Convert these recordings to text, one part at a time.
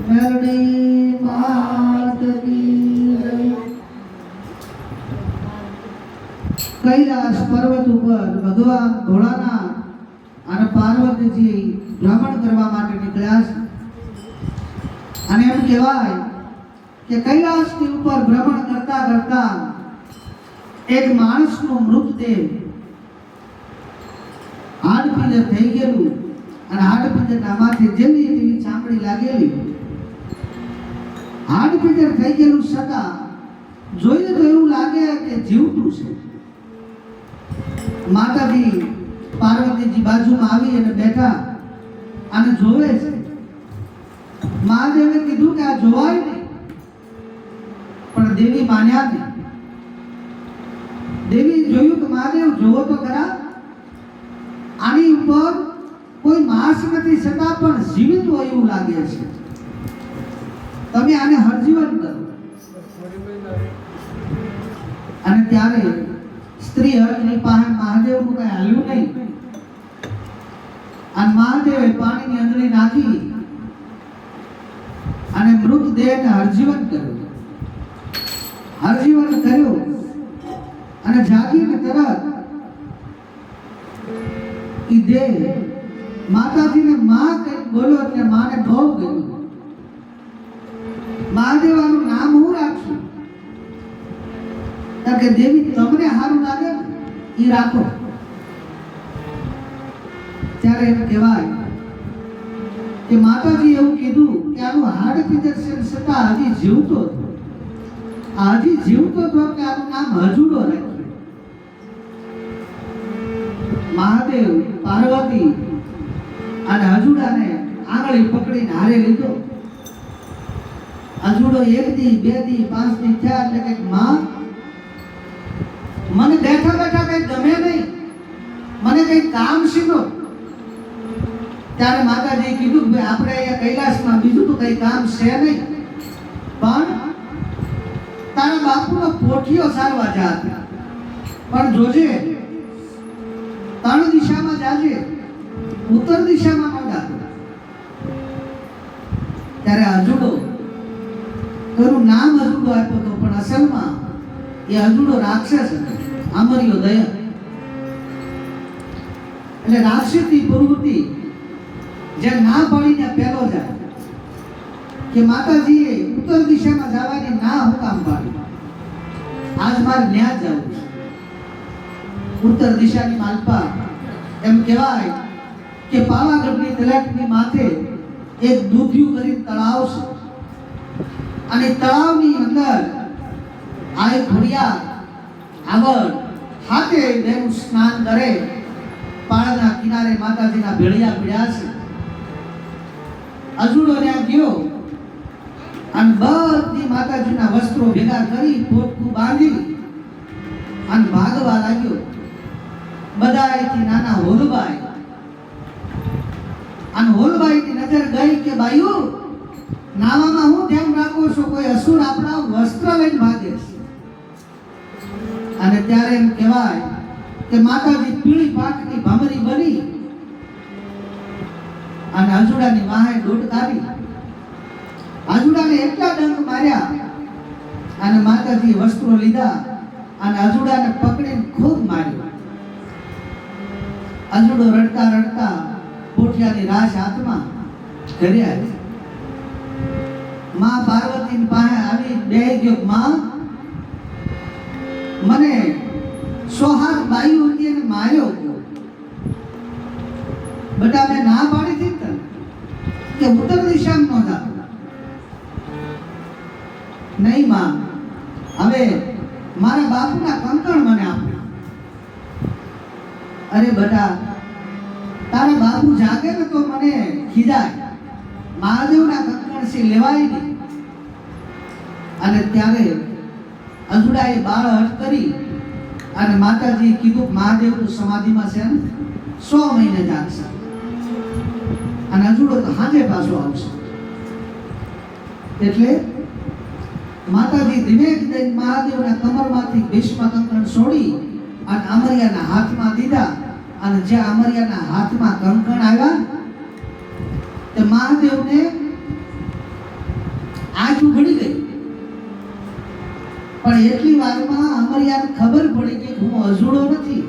મેરડી માત કી જય। કૈલાસ પર્વત ઉપર ભગવાન ભોળાનાથ અને પાર્વતીજી ભ્રમણ કરવા માટે નીકળ્યા છે। અને એમ કહેવાય કે કૈલાસની ઉપર ભ્રમણ કરતા કરતા એક માણસનો મૃતદેહ હાડપિંજર થઈ ગયેલું અને હાડપિંજરના માથે જેવી તેવી ચામડી લાગેલી, હાડપિંજર થઈ ગયેલું છતાં જોઈને તો એવું લાગે કે જીવતું છે। માતાજી પાર્વતીજી બાજુમાં આવી અને બેઠા અને જોવે છે। મહાદેવે કીધું કે આ જોવાય નહીં, પણ દેવી માન્યા નહીં। દેવી જોયું કે મહાદેવ જોવો તો ખરા, આની ઉપર કોઈ માંસ નથી છતાં પણ જીવિત હોય એવું લાગે છે, તમે આને હરજીવન કરો। અને ત્યારે સ્ત્રી હરની પાસે મહાદેવનું કઈ હાલ્યું નહીં અને મહાદેવે પાણીની અંદરી નાખી અને મૃતદેહને હરજીવન કર્યું। હરજીવન કર્યું અને જાગીને તરત ઈ દેહ માતાજીને માં કઈ બોલ્યો એટલે માને બહુ ગયું। મહાદેવાનું નામ હું રાખશું? કે દેવી તમને સારું લાગે ને ઈ રાખો। ત્યારે એમ કહેવાય કે માતાજી એવું કીધું કે આનું હાડપિંજર છે છતાં હજી જીવતો હતો, આ હજી જીવતો હતો કે આનું નામ હજુડો રાખ્યું। મહાદેવ પાર્વતી અને હજુડાને આંગળી પકડીને હારે લીધો। હજુડો 1 દી 2 દી 5 દી થયા એટલે કે માં મને બેઠા બેઠા કઈ ગમે નહીં, મને કઈ કામ શીખો। ત્યારે માતાજીએ કીધું કે આપણે અહીંયા કૈલાસમાં બીજું તો કઈ કામ છે નહીં, પણ તારા બાપુનો પોઠિયો સારવા જા, પણ જોજે 3 દિશામાં જાજે, ઉત્તર દિશામાં ન જા। ત્યારે હજુડો એનું નામ હજુડો આપ્યો હતો, પણ અસલમાં એ હજુડો રાક્ષસ હતો, આમર્યો દયા। એટલે રાક્ષસી પ્રવૃત્તિ જે ના પાડીને પહેલો જાય કે માતાજીએ ઉત્તર દિશામાં જવાની ના હું કામ પાડી, આજ મારે ન્યા જવું છે ઉત્તર દિશાની માલપા। એમ કહેવાય કે પાવાગઢની તળેટીની માથે એક દૂધિયું કરી તળાવ છે અને તળાવની અંદર આ ઘોડિયા આગળ હાથે બેનું સ્નાન કરે, પાળના કિનારે માતાજીના ભેળિયા પીડ્યા છે। અજુડો ત્યાં ગયો અને બધી માતાજીના વસ્ત્રો ભેગા કરી પોટકું બાંધી અને ભાગવા લાગ્યો। બધાયથી નાના હોલબાઈ અને હોલબાઈની નજર ગઈ કે બાયુ નાવામાં હું ધ્યાન રાખો છો, કોઈ અસુર આપણા વસ્ત્ર લઈને ભાગે છે। અને ત્યારે એમ કહેવાય કે માતાજી પીળી પાટની ભમરી બની અને હજુડાની વાહે ડોટકારી, હજુડાને એટલા ડંક માર્યા અને માતાજીએ વસ્ત્રો લીધા અને હજુડાને પકડીને ખૂબ માર્યો। હજુડો રડતા રડતા પોઠિયાની રાશ હાથમાં ઘરે આવી। માં પાર્વતીની પાસે આવી બેહી ગયો, માં મને 100 હાથ બાયું હતી અને માર્યો ગયો, બેટા મેં ના પાડી હતી કે ઉત્તર દિશામાં ન જાતો। નહીં માં, હવે મારા બાપુના કંકણ મને આપ્યા। અરે બેટા તારા બાપુ જાગે ને તો મને ખીજાય, મહાદેવના કંકણ છે લેવાય નહીં। અને ત્યારે અજુડાએ બાળ હટ કરી અને માતાજીએ કીધું મહાદેવ તો સમાધિમાં છે ને 100 મહિને જાગશે અને અજુડો તો હાજે પાછો આવશે। એટલે માતાજી ધીમે ધીમે મહાદેવના કમરમાંથી ભીષ્મ કંકણ છોડી અને અમરિયાના હાથમાં દીધા અને જે અમરિયાના હાથમાં કંકણ આવ્યા તો મહાદેવને આંખ ઉઘડી ગઈ. પણ એટલી વારમાં અમરિયાને ખબર પડી કે હું અજુડો નથી,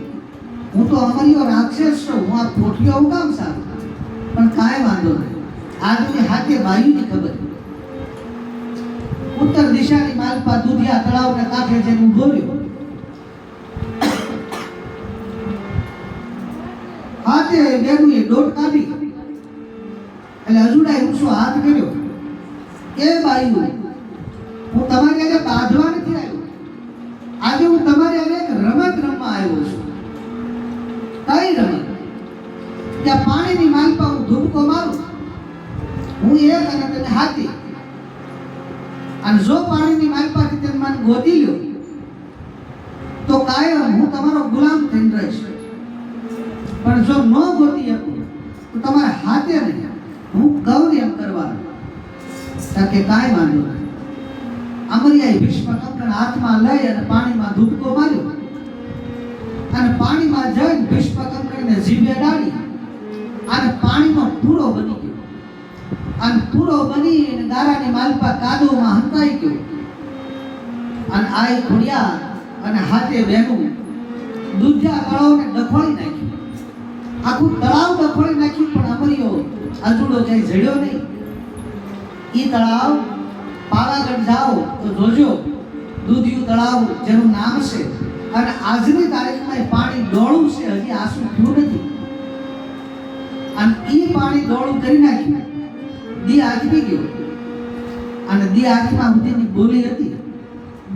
હું તો અમરિયો રાક્ષસ છું, હું આ પોઠિયો હું કામ સારું. પણ કાંઈ વાંધો નહીં, આજની હાથે બાયુની ખબર. ઉત્તર દિશાની માલપા દુધિયા તળાવના કાંઠે જઈને ઊભો રહ્યો. હાથે બેનુએ દોટ કાઢી એટલે અજુડાએ ઊંચો હાથ કર્યો. એ બાયુ, હું તમારી આગળ બાંધવા નથી આવ્યો, આજે હું તમારી આગળ એક રમત રમવા આવ્યો છું. કઈ રમત? ત્યાં પાણીની માલપા હું ધૂબકો મારું, હું એક અને તને હાથી, અને જો પાણીની માલપાથી તમે મને ગોતી લો તો કાયમ હું તમારો ગુલામ થઈને રહીશ. પણ જો ન ગોતી શકું તો તમારે હાથે નહીં, હું કહું એમ કરવાનું. કે કાંઈ વાંધો નહીં. અમરિયાએ ભીષ્મકંકણ હાથમાં લઈ અને પાણીમાં ધૂબકો માર્યો, અને પાણીમાં જઈને ભીષ્મકંકણને જીભે ડાળી અને પાણીમાં પૂરો બની ગયો. અને પૂરો બની અને ગારાની માલપા કાદવમાં હંતાઈ ગયો. અને આઈ ખોડિયા અને હાથે બેનું દૂધિયા તળાવને ડખોળી નાખ્યું. આખું તળાવ ડખોળી નાખ્યું, પણ અમરિયો અજુડો કઈ જડ્યો નહીં. ઈ તળાવ પાવાગઢ જાઓ તો જોજો, દૂધિયું તળાવ જેનું નામ છે, અને આજની તારીખમાં એ પાણી ડોળું છે, હજી આસુ થયું નથી. અને ઈ પાણી ડોળું કરી નાખ્યું. દી આચમી ગયો, અને દી આચમાં સુધીની બોલી હતી.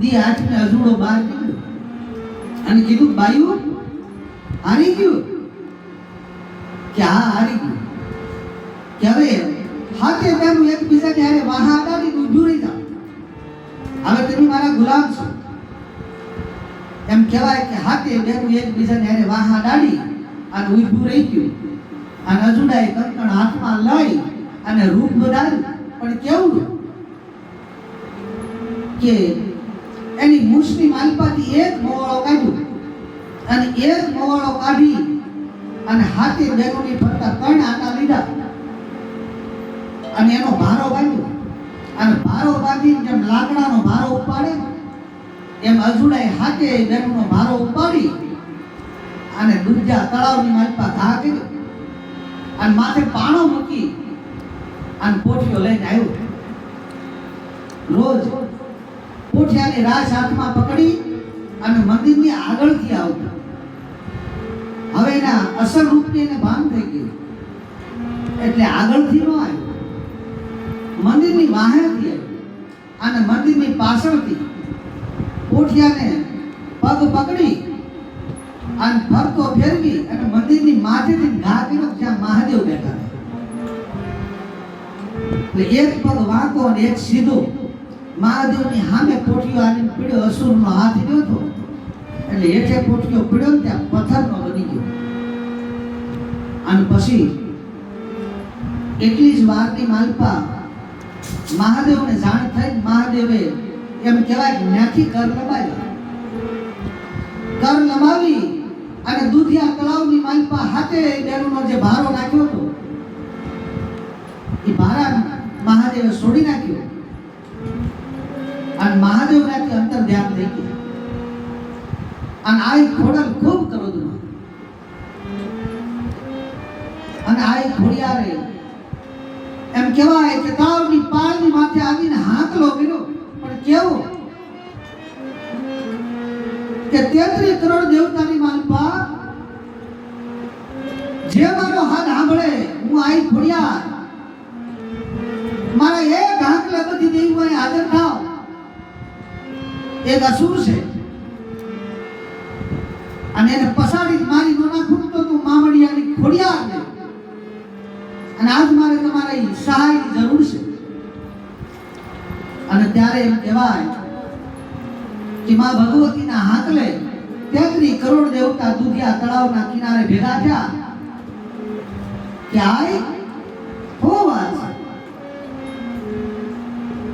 દી આચમે અજુડો બહાર નીકળ્યો અને કીધું, બાયુ હારી ગયું? કે હા હારી ગયું. કે હવે હાથે બેનું એકબીજાને હારે વાહા અડાડીને ઊભું રહી જાઓ, હવે તમે મારા ગુલામ છો. એમ કહેવાય કે હાથે બેનું એકબીજાને હારે વાહા અડાડી અને ઊભું રહી ગયું. અને અજુડાએ કંકણ હાથમાં લઈ અને રૂપ વધાર્યું. પણ કેવું કે એની મૂછની માલપાથી એક મોવાળો કાઢ્યો, અને એક મોવાળો કાઢી અને હાથે બેનોની ફરતા 3 આટા લીધા અને એનો ભારો બાંધ્યો. અને ભારો બાંધી જેમ લાકડાનો ભારો ઉપાડે એમ અજુડાએ હાથે બેનનો ભારો ઉપાડી અને દૂધિયા તળાવની માલપા ઘા કર્યો અને માથે પાણો મૂકી અને પોઠિયો લઈને આવ્યો. રોજ પોઠિયાની રાસ હાથમાં પકડી અને મંદિરની આગળથી આવતો. હવે એના અસલ રૂપની એને ભાન થઈ ગયું, એટલે આગળથી ન આવ્યો, મંદિરની વાહેથી આવ્યો. અને મંદિરની પાછળથી પોઠિયાને પગ પકડી અને ફરતો ફેરવી અને મંદિરની માથેથી ઘા કર્યો જ્યાં મહાદેવ બેઠા. એટલે એક પગ વાંકો અને એક સીધો મહાદેવની સામે પોઠિયો આને પીડ્યો. અસુરનો હાથ ગયો હતો એટલે હેઠે પોઠિયો પીડ્યો ત્યાં પથ્થરનો બની ગયો. અને પછી એટલી જ વારની માલપા મહાદેવને જાણ થઈ. મહાદેવે એમ કહેવાય કે ત્યાંથી કર લંબાવ્યા. કર લંબાવી અને દૂધિયા તળાવની માલપા હાથે બેનનો જે ભારો નાખ્યો હતો એ ભારા મહાદેવે છોડી નાખ્યો. અને મહાદેવ નાથી અંતર ધ્યાન થઈ ગયું. અને આઈ ખોડલ ખૂબ ક્રોધમાં. અને આઈ ખોડિયારે એમ કહેવાય કે તળાવની પાળની માથે આવીને હાંકલો કર્યો. પણ કેવો કે 33 કરોડ દેવતાની માલપા જે મારો હાથ સાંભળે, હું આઈ ખોડિયાર મારા એક હાંકલે બધી દેવીઓએ હાજર થાવ. એક અસુર છે અને એને પસાડી મારી નો નાખું તો તું મામડિયાની ખોડિયાર ને. અને આજ મારે તમારી સહાયની જરૂર છે. અને ત્યારે એમ કહેવાય કે માં ભગવતીના હાંકલે 33 કરોડ દેવતા દૂધિયા તળાવના કિનારે ભેગા થયા. કે આય હો વાત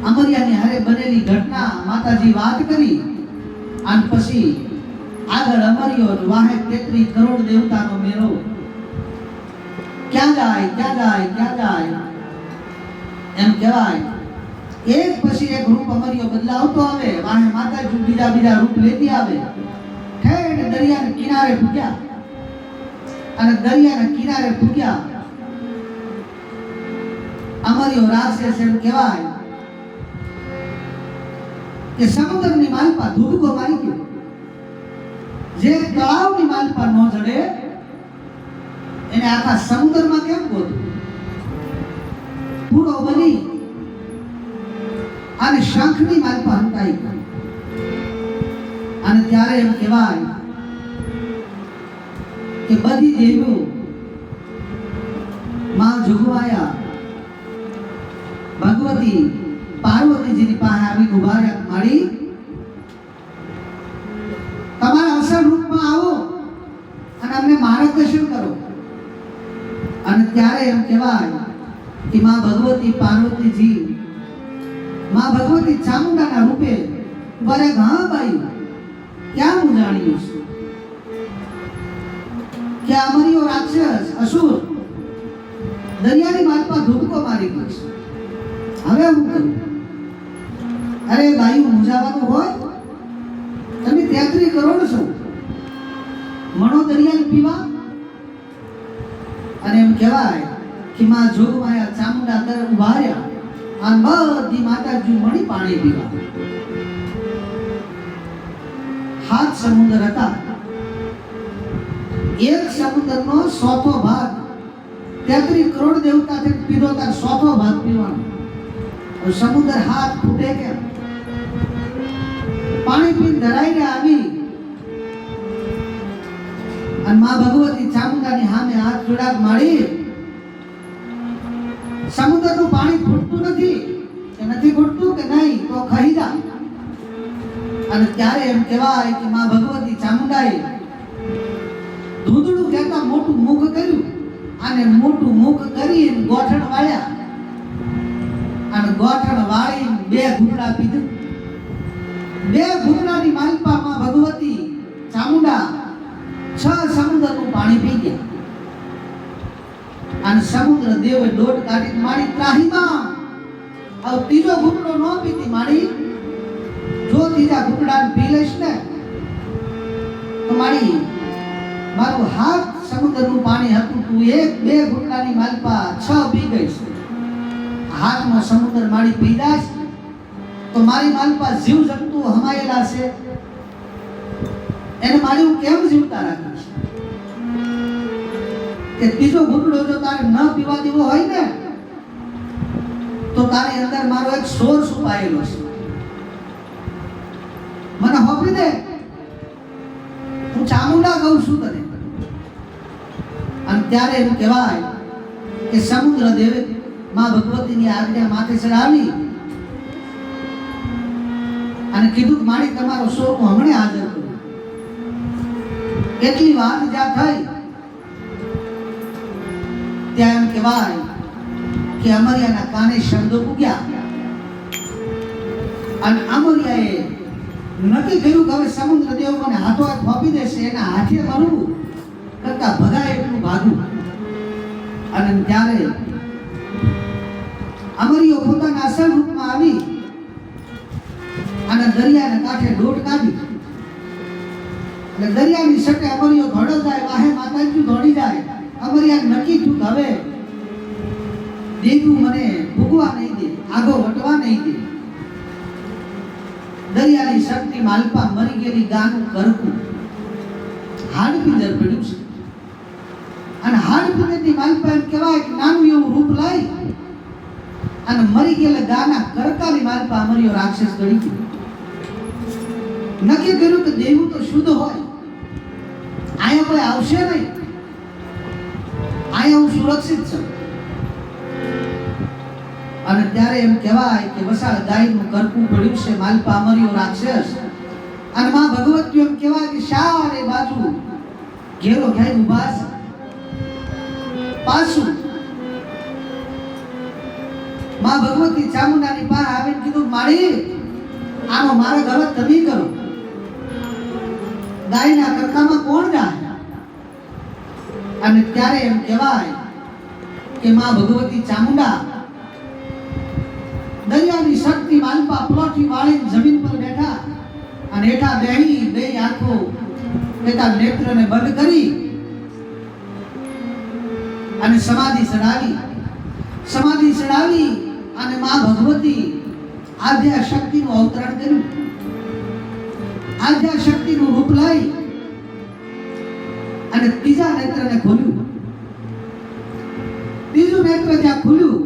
અમરિયાની હારે બનેલી ઘટના માતાજી વાત કરી. અને પછી આગળ અમરિયો વાહે 33 કરોડ દેવતાનો મેળો ક્યાં જાય ક્યાં જાય ક્યાં જાય. એમ કહેવાય એક પછી એક રૂપ અમરીઓ બદલાવતો આવે, વાહે માતાજી બીજા બીજા રૂપ લેતી આવે, ઠેઠ દરિયાના કિનારે પૂગ્યા. અને દરિયાના કિનારે પૂગ્યા અમરીઓ રાક્ષસ એમ કહેવાય કે સમુદ્રની માલપા ધૂબકો મારી ગયો. જે તળાવની માલપા ન જડે એને આખા સમુદ્રમાં કેમ ગોતું? પૂરો બની અને શંખની માલપા હંતાઈ ગઈ. અને ત્યારે એમ કહેવાય કે બધી દેવીઓ માં જોગવાયા ભગવતી પાર્વતીજીની પાસે આવી ઉભા રહ્યા. મારી તમારા અસલ રૂપમાં આવો અને અમને માર્ગદર્શન કરો. અને ત્યારે એમ કહેવાય કે માં ભગવતી પાર્વતીજી માં ભગવતી ચામુંડાના રૂપે ઉભા રહ્યા. હા ભાઈ, ક્યાં હું જાણ્યું છું કે અમરીઓ રાક્ષસ અસુર દરિયાની માલપા ધૂબકો મારી ગયો છે. હવે હું કરું? અરે ભાઈ, મૂંઝાવાનું હોય તમે 33 કરોડ છો, મણો દરિયાને પીવા. અને એમ કહેવાય કે માં જોગમાયા ચામુંડા તર ઉભા રહ્યા અને બધી માતાજી મણી પાણી પીવા. 7 સમુદ્ર હતા. એક સમુદ્રનો 1/4 ભાગ 33 કરોડ દેવતાથી પીધો તાર 1/4 ભાગ પીવાનો. સમુદ્ર હાથ ફૂટે કેમ? પાણી પીને ધરાઈને આવી અને માં ભગવતી ચામુંડાની સામે હાથ જોડાક મારી. સમુદ્રનું પાણી ફૂટતું નથી કે નથી ફૂટતું કે નહીં તો ખાઈ જા. અને ત્યારે એમ કહેવાય કે માં ભગવતી ચામુંડાએ ધૂંધળું કહેતા મોટું મુખ કર્યું અને મોટું મુખ કરી ગોઠણ વાળ્યા. અને ગોઠણ વાળી 2 ઘૂંટડા પીધું. 2 ઘૂંટડાની માલપામાં ભગવતી ચામુંડા 6 સમુદ્રનું પાણી પી ગયા. અને સમુદ્ર દેવે દોટ કાઢી મારી ત્રાહીમાં હવે ત્રીજો ઘૂંટડો ન પીતી. મારી જો ત્રીજા ઘૂંટડાને પી લઈશ ને તો મારી મારું હાથ સમુદ્રનું પાણી હતું તું 1-2 ઘૂંટડાની માલપા 6 પી ગઈશ. હાથમાં સમુદ્ર મારી પી જાશ તો મારી માલપા જીવ જંતુ હમાયેલા છે એને મારી હું કેમ જીવતા રાખીશ? કે ત્રીજો ઘૂંટડો જો તારે ન પીવા દેવો હોય ને તો તારી અંદર મારો એક સોર છુપાયેલો છે, મને હોપી દે. હું ચામુંડા કહું છું તને. અને ત્યારે એમ કહેવાય કે સમુદ્ર દેવે માં ભગવતીની આજ્ઞા માથે ચડાવી અને કીધું મારી તમારો સોર હું હમણે હાજર કરું. એટલી વાત જ્યાં થઈ ત્યાં એમ કહેવાય કે અમરિયાના કાને શબ્દો પૂગ્યા અને અમરિયાએ નક્કી કર્યું કે હવે સમુદ્ર દેવ મને હાથો હાથ ફોપી દેશે, એના હાથે મરવું કરતા ભગાય એટલું ભાગું. અને ત્યારે અમરીઓ પોતાના અસલ રૂપમાં આવી અને દરિયાના કાંઠે દોટ કાઢી. અને દરિયાની સટે અમરીઓ ધોડો જાય, વાહે માતાજી દોડી જાય. અમરિયા નક્કી થયું હવે દેવું મને ભૂગવા નહીં દે, આગો વટવા નહીં દે. દરિયાની શક્તિ માલપા મરી ગયેલી ગાનું કરકું હાડપિંજર પડ્યું છે. અને હાડપિંજરની માલપા એમ કહેવાય કે નાનું એવું રૂપ લઈ અને મરી ગયેલા ગાના કરકાની માલપા અમરીઓ રાક્ષસ ગળી ગયો. નક્કી કર્યું કે દેવું તો શુદ્ધ હોય, અહીંયા કોઈ આવશે નહીં, અહીંયા હું સુરક્ષિત છું. અને ત્યારે એમ કહેવાય કે વસાળ ગાયનું કરકું પડ્યું છે માલપા અમરીઓ રાક્ષસ. અને માં ભગવતી એમ કહેવાય કે ચારે બાજુ ઘેરો ઘાઈ ઉભા છે. પાછું માં ભગવતી ચામુંડાની પાસે આવીને કીધું મારી આનો મારા ગવત તમે કરો. ગાયના કરકામાં કોણ જાય? અને ત્યારે એમ કહેવાય કે માં ભગવતી ચામુંડા દરિયાની શક્તિ માલપા પ્લોટી વાળીને જમીન પર બેઠા અને હેઠા બેહી બે આંખો એકા નેત્રને બંધ કરી અને સમાધિ ચડાવી અને માં ભગવતી આદ્યા શક્તિનું અવતરણ કર્યું. આદ્યા શક્તિનું રૂપ લઈ અને ત્રીજા નેત્રને ખોલ્યું. ત્રીજું નેત્ર જ્યાં ખુલ્યું,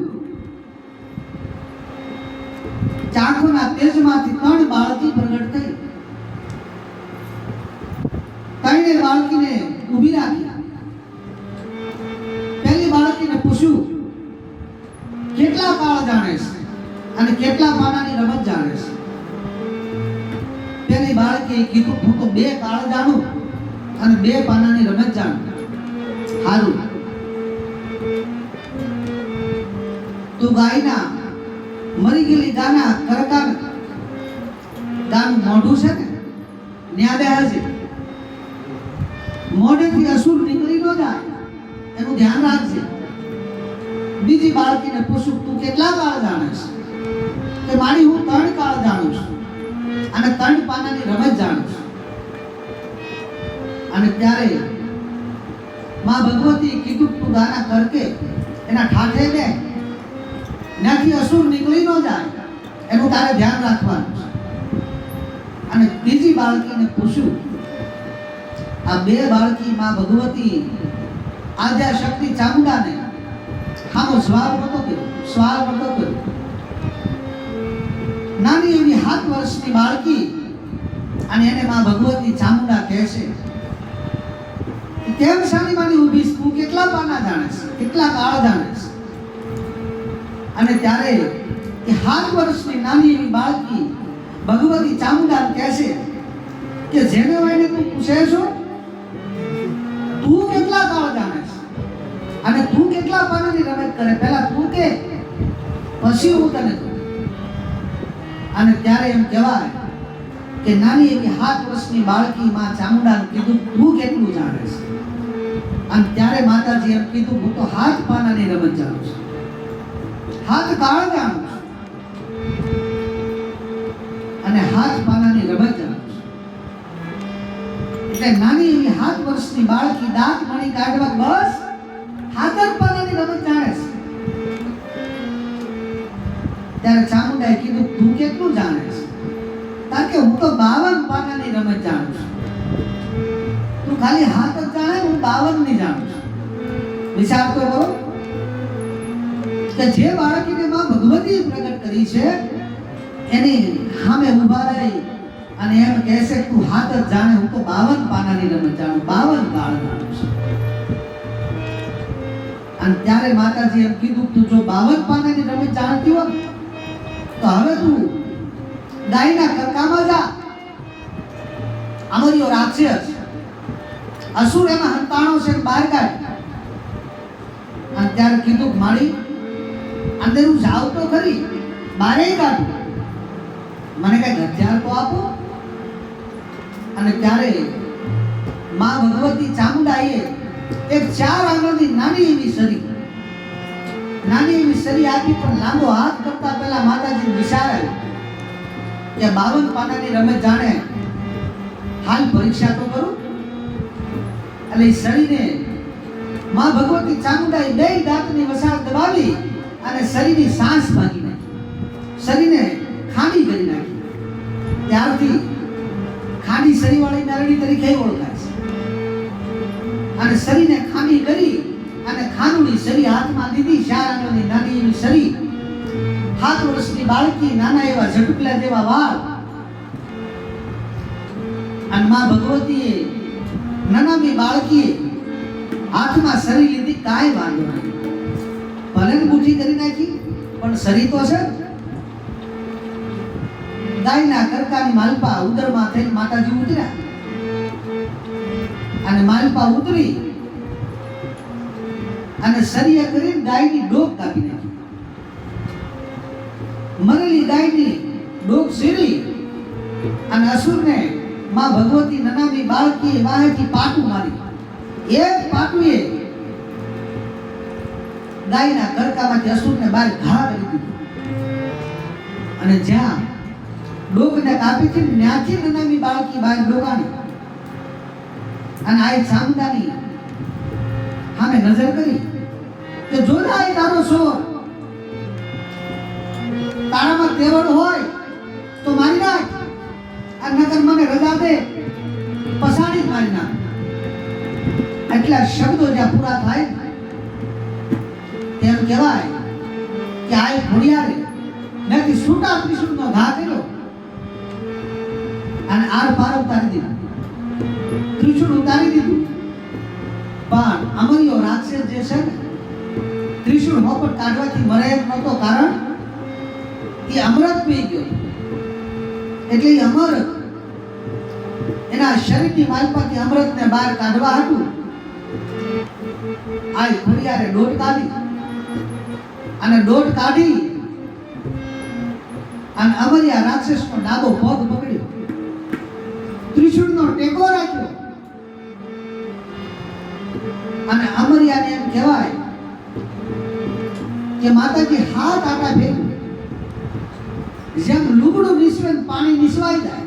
ચાંખોના તેજમાંથી ત્રણ બાળકી પ્રગટ થઈ. ત્રણે બાળકીને ઊભી રાખી. પહેલી બાળકીને પૂછ્યું, કેટલા કાળ જાણે છે અને કેટલા પાનાની રમત જાણે છે? પહેલી બાળકીએ કીધું, હું તો 2 કાળ જાણું અને 2 પાનાની રમત જાણું. હારું, તું ગાયના મરી ગયેલી ગાના કરકાર ગાનું મોઢું છે ને ન્યા બેહા છે. મોઢેથી અસુર નીકળી ન જાય એનું ધ્યાન રાખજે. બીજી બાળકીને પૂછું, તું કેટલા કાળ જાણે છે? કે મારી હું 3 કાળ જાણું છું અને 3 પાનાની રમત જાણું છું. અને ત્યારે માં ભગવતી કીધું, તું ગાના કરકે એના ઠાઠે દે, ત્યાંથી અસુર નીકળી ન જાય એનું તારે ધ્યાન રાખવાનું છે. અને ત્રીજી બાળકીને પૂછ્યું, આ 2 બાળકી માં ભગવતી આદ્યા શક્તિ ચામુંડાને આનો સવાલ નતો કર્યો. નાની એવી 7 વર્ષની બાળકી અને એને માં ભગવતી ચામુંડા કહે છે, કેમ શાની માની ઊભી છે? તું કેટલા પાના જાણે છે? કેટલા કાળ જાણે છે? અને ત્યારે એ 7 વર્ષની નાની એવી બાળકી ભગવતી ચામુંડા કહે છે કે જેને વાઈને તું પૂછે છો, તું કેટલા કાળ જાણે છે અને તું કેટલા પાનાની રમત કરે, પહેલા તું કે પછી હું તને કહું. અને ત્યારે એમ કહેવાય કે નાની એવી 7 વર્ષની બાળકી માં ચામુંડાને કીધું, તું કેટલું જાણે છે? અને ત્યારે માતાજી એમ કીધું, હું તો 7 પાનાની રમત જાણું છું, 7 કાળ જાણું છું અને 7 પાનાની રમત જાણું છું. એટલે નાની એવી 7 વર્ષની બાળકી દાંત મણી કાઢવા બસ 7 પાનાની રમત જાણે છે. ત્યારે ચામુંડાએ કીધું, તું કેટલું જાણે છે? કારણ કે હું તો 52 પાનાની રમત જાણું છું. તું ખાલી 7 જ જાણે, હું 52 ની જાણું છું. વિચાર તો કરો કે જે બાળકીને માં ભગવતી પ્રગટ કરી છે એની સામે ઊભા રહી અને એમ કહે છે, તું 7 જ જાણે, હું તો 52 પાનાની રમત જાણું, 52 કાળ જાણું છું. અને ત્યારે માતાજી એમ કીધું, તું જો 52 પાનાની રમત જાણતી હોય તો હવે તું ગાયના કરકામાં જા. અમર્યો રાક્ષસ અસુર એમાં હંતાણો છે, બહાર કાઢ. અને ત્યારે કીધું, મારી અંદર હું જાઉં તો ખરી, બારે કાઢું, મને કઈ હથિયાર તો આપો. અને ત્યારે માં ભગવતી ચામુંડાએ એક 4 આંગળની નાની એવી સરી આપી. પણ લાંબો હાથ કરતા પહેલા માતાજી વિચાર આવ્યો કે 52 પાનાની રમત જાણે, હાલ પરીક્ષા તો કરું. એટલે એ સરીને માં ભગવતી ચામુંડાએ 2 દાંતની વસાળ દબાવી અને શરીરની સાંસ ભાગી નાખી, શરીરને ખાડી કરી નાખી. ત્યારથી ખાડી શરીરવાળી મેરડી તરીકે ઓળખાય છે. અને શરીરને ખાડી કરી અને ખાનુની શરી હાથમાં લીધી. 4 આંગળની નાની એવી શરી, 7 વર્ષની બાળકી, નાના એવા ઝટકલા જેવા વાળ. અને માં ભગવતીએ નાનામી બાળકીએ હાથમાં શરી લીધી. કાંઈ વાંધો નહીં, ભલે બુઠી કરી નાખી પણ શરી તો છે. ગાયના કરકાની માલપા ઉદરમાં થઈને માતાજી ઉતર્યા અને માલપા ઉતરી અને શરીએ કરીને ગાયની ડોક કાપી નાખી. મરેલી ગાયની ડોક શીરી અને અસુરને માં ભગવતી નનામી બાળકીએ વાહેથી પાટું મારી. એક પાટુએ ગાયના કરકામાંથી અસુરને બહાર ઘા કરી દીધું. અને જ્યાં ડોકને કાપી છે ત્યાંથી નાની બાળકી બહાર ડોકાણી અને આ ચામુંડાની સામે નજર કરી કે જોના એ તારો સોર તારામાં તેવડ હોય તો મારી નાખ આ નગર મને રજા દે પસાડી મારી નાખ. એટલા શબ્દો જ્યાં પૂરા થાય તેમ કહેવાય કે આ ઘોડિયારે નથી છૂટા ત્રિશુળનો ઘા કર્યો અને આર પાર ઉતારી દીધું, ત્રિશુળ ઉતારી દીધું. પણ અમરિયો રાક્ષસ જે છે ને ત્રિશુળ હોપટ કાઢવાથી મરે એમ નહોતો, કારણ એ અમૃત પી ગયો. એટલે એ અમૃત એના શરીરની માલપાથી અમૃતને બહાર કાઢવા હતું આ ઘોડિયારે દોટ કાઢી અને દોટ કાઢી અને અમરિયા રાક્ષસનો ડાબો પગ પકડ્યો, ત્રિશુળનો ટેકો રાખ્યો અને અમરિયાને એમ કહેવાય કે માતાજી હાથ આટા ફેરવું, જેમ લુગડું નિસવે પાણી નિસવાઈ જાય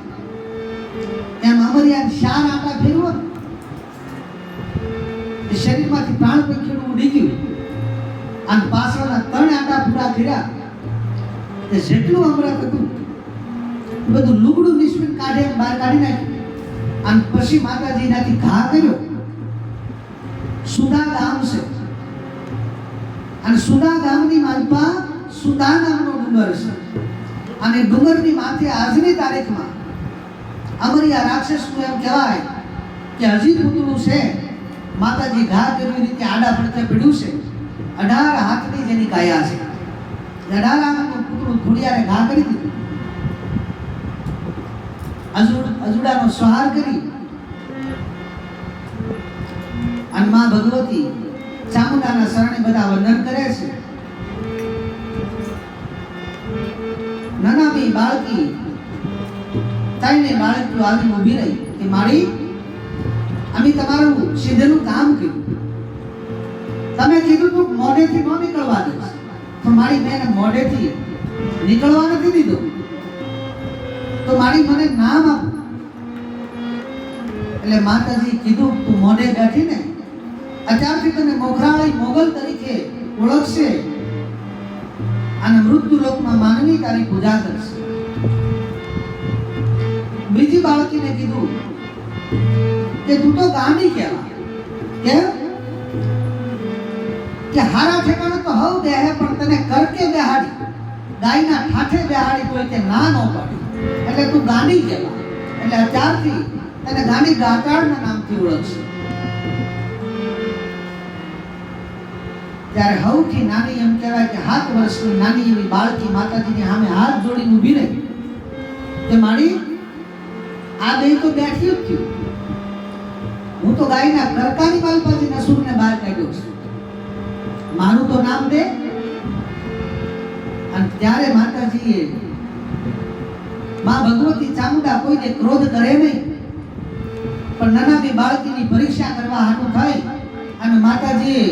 એમ અમરિયાને શાર આટા ફેરવો, શરીરમાંથી પ્રાણ પંખીનું ઉડી ગયું અને પાછળના 3 આટા પૂરા કર્યા. તે જેટલું અમૃત હતું બધું લુગડું નિસવીને કાઢે બહાર કાઢી નાખ્યું અને પછી માતાજી એનાથી ઘા કર્યો. સુદા ગામ છે અને સુદા ગામની માલપા સુદા નામનો ડુંગર છે અને ડુંગરની માથે આજની તારીખમાં અમરિયા રાક્ષસનું એમ કહેવાય કે હજી પૂતળું છે. માતાજી ઘા કર્યું રીતે આડા પડતે પીડ્યું છે. 18 હાથની જેની કાયા છે. 18 હાથનું પૂતળું ઘોડિયારે ઘા કરી દીધું. અજુડાનો સંહાર કરી અને માં ભગવતી ચામુંડાના શરણે બધા વંદન કરે છે. નાનાબી બાળકી તાઈને બાળકીઓ આવી ઊભી રહી કે મારી અમે તમારું સિદ્ધનું કામ કર્યું, તમે કીધું તું મોઢેથી ન નીકળવા દે, તો મારી મેં મોઢેથી નીકળવા નથી દીધો, તો મારી મને નામ આપો. એટલે માતાજી કીધું તું મોઢે બેઠી ને અત્યારથી તને મોખરાળી મોગલ તરીકે ઓળખશે અને મૃત્યુ લોકમાં માનવી તારી પૂજા કરશે. બીજી બાળકીને કીધું કે તું તો ગાંડી કહેવા, કેમ કે હારા ઠેકાણે તો હવ બેહે પણ તને કરકે બેહાડી, ગાયના ઠાઠે બેહાડી કોઈ તે ના ન પાડી, એટલે તું ગાંડી કહેવા. એટલે અત્યારથી તને ગાંડી ગાટાળના નામથી ઓળખશે. ત્યારે સૌથી નાની એમ કહેવાય કે 7 વર્ષની નાની એવી બાળકી માતાજીની સામે હાથ જોડીને ઊભી રહી કે મારી આ બે તો બેઠી જ થયું, હું તો ગાયના કરકાની માલપાથી નસુરને બહાર કાઢ્યો છું, મારું તો નામ દે. અને ત્યારે માતાજીએ માં ભગવતી ચામુંડા કોઈને ક્રોધ કરે નહીં, પણ નાનાની બાળકીની પરીક્ષા કરવા હાટું થઈ અને માતાજીએ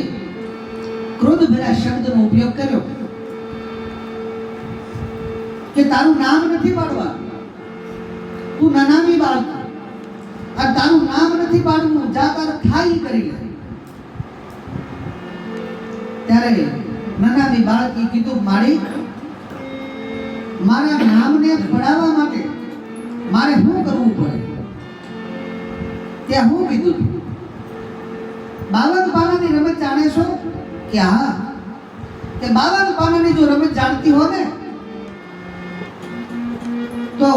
ક્રોધ ભર્યા શબ્દનો ઉપયોગ કર્યો કે તારું નામ નથી પાડવા, તું નાનાની બાળકી અને તારું નામ નથી પાડવું, જા તાર ખાઈ કરી લે. ત્યારે નાનાની બાળકી કીધું મારી મારા નામને પડાવવા માટે મારે શું કરવું પડે? ત્યાં હું કીધું 52 પાનાની રમત જાણે છો? કે હા. કે 52 પાનાની જો રમત જાણતી હો ને તો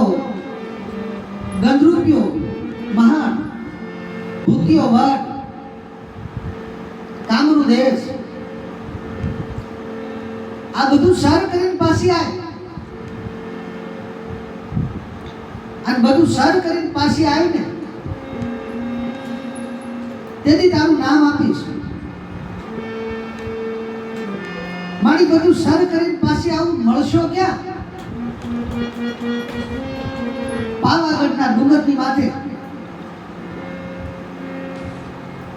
ગંધરૂપિયો મહાન, ભૂતિયો વટ, કામરૂ દેશ આ બધું સર કરીને પાછી આય અને બધું સર કરીને પાછી આવી ને તેથી તારું નામ આપીશ. મારી બધું સર કરીને પાછી આવું મળશો ક્યાં? પાવાગઢના ડુંગરની માથે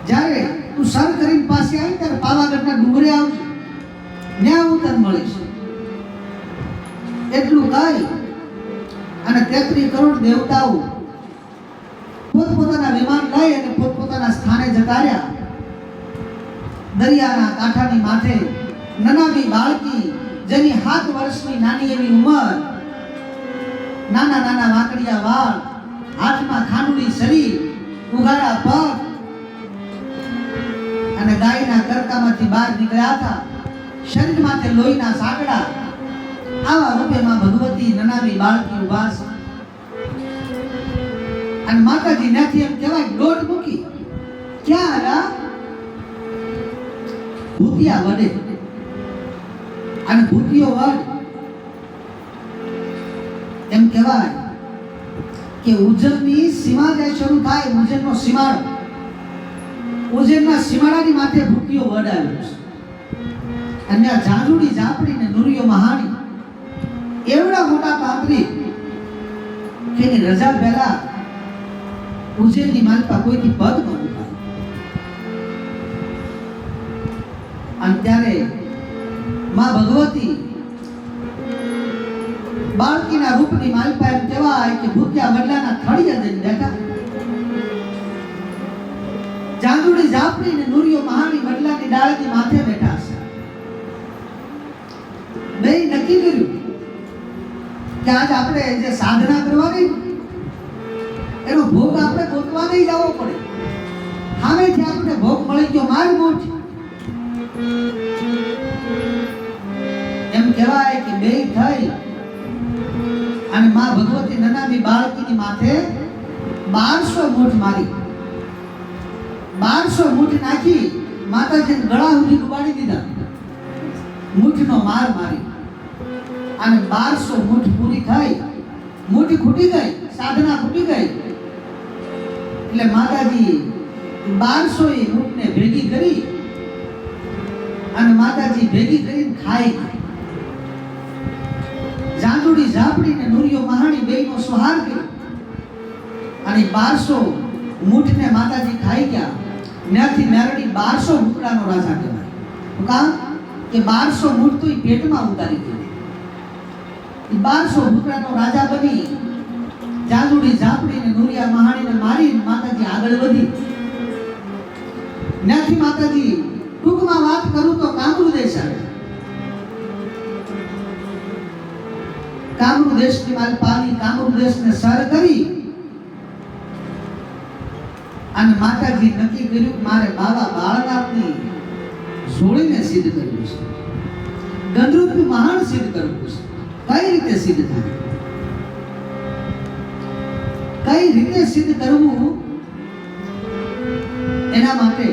જ્યારે તું સર કરીને પાછી આવી ત્યારે પાવાગઢના ડુંગરે આવજે, ત્યાં હું તને મળીશ. એટલું કહી અને 33 કરોડ દેવતાઓ પોતપોતાના વિમાન લઈ અને પોતપોતાના સ્થાને જતા રહ્યા. દરિયાના કાંઠાની માથે નાનાની બાળકી, જેની 7 વર્ષની નાની એવી ઉંમર, નાના નાના વાંકડિયા વાળ, હાથમાં ખાંડુડી શરીર, ઉઘાડા પગ અને ગાયના કરકામાંથી બહાર નીકળ્યા હતા. શરીરમાંથી લોહીના સાંકડા. આવા રૂપે માં ભગવતી નનાવી બાળકી ઉભા છે. અને માતાજી ત્યાંથી એમ કહેવાય દોટ મૂકી ક્યાં આવ્યા? ભૂતિયા વડે. અને ભૂતિયો વડ એમ કહેવાય કે ઉજ્જૈનની સીમા જે શરૂ થાય, ઉજ્જૈનનો સીમાડો, ઉજ્જૈનના સીમાડાની માથે ભૂતિયો વડ આવ્યો છે. અને જાંજુડી ઝાપડી ને નુરિયો મહાણી એવડા મોટા તાંત્રિક કે એની રજા પહેલા ઉજ્જૈનની માલપા કોઈથી પદ ન ઉઠાય. અને ત્યારે માં ભગવતી બાળકીના રૂપની માલપા એમ કહેવાય કે ભૂતિયા વડલાના થળિયા જઈને બેઠા. જાંજુડી ઝાપડી ને નુરિયો મહાણી વડલાની ડાળની માથે બેઠા છે. બે નક્કી કર્યું કે આજ આપણે જે સાધના કરવાની એનો ભોગ આપણે ગોતવા નહીં જવો પડે. સામેથી આપણે ભોગ મળી ગયો મારી મોટ. એમ કહેવાય કે બે થઈ અને માં ભગવતી નનામી બાળકીની માથે 1200 મૂઠ મારી. 1200 મૂઠ નાખી માતાજીને ગળા સુધી ડુબાડી દીધા. મૂઠનો માર મારી અને 1200 મૂઠ પૂરી થઈ. મૂઠ ખૂટી ગઈ, સાધના ખૂટી ગઈ. એટલે માતાજી 1200 મૂઠને ભેગી કરી અને માતાજી ભેગી કરીને ખાઈ. જાંજુડી ઝાપડી ને નુરિયો મહાણી બેયનો સુહાર કર્યો અને 1200 મૂઠને માતાજી ખાઈ ગયા. ત્યાંથી મેરડી 1200 મૂઠડાનો રાજા કહેવાય. કામ કે 1200 મૂઠ તો એ પેટમાં ઉતારી ગઈ. 1200 મૂઠડાનો રાજા બની જાંજુડી ઝાપડી ને નુરિયા મહાણીને મારી માતાજી આગળ વધી. ત્યાંથી માતાજી ટૂંકમાં વાત કરું તો કામરૂ દેશ આવ્યા. કામરૂ દેશની માલપાની કામરૂ દેશને સર કરી અને માતાજી નક્કી કર્યું કે મારે બાબા બાળનાથની જોડીને સિદ્ધ કરવું છે. ગંધરૂપી મહાન સિદ્ધ કરવું છે. કઈ રીતે સિદ્ધ થાય, કઈ રીતે સિદ્ધ કરવું, એના માટે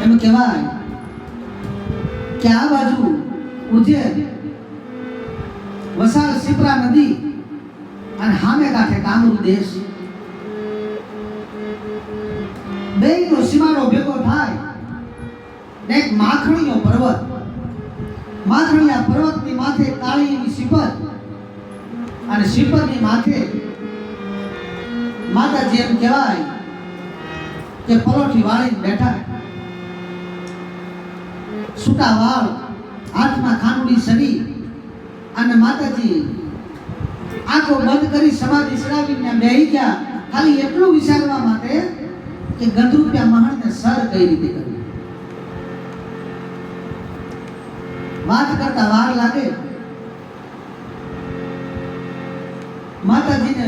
એમ કહેવાય કે આ બાજુ ઉજ્જૈન વસાળ શિપ્રા નદી અને સામે કાંઠે કામરૂ દેશ. બેયનો સીમાડો ભેગો થાય ને એક માખણીયો પર્વત. માખણીયા પર્વતની માથે કાળી એવી શિપર અને શિપરની માથે માતાજી એમ કહેવાય કે પલોઠી વાળીને બેઠા. સૂટા વાળ, હાથમાં ખાંડુડી શરીર અને માતાજી આંખો બંધ કરી સમાધિ સડાવીને બેહી ગયા. ખાલી એટલું વિચારવા માટે કે ગંધરૂપિયા મહાણને સર કઈ રીતે કરવી. વાત કરતા વાર લાગે. માતાજીને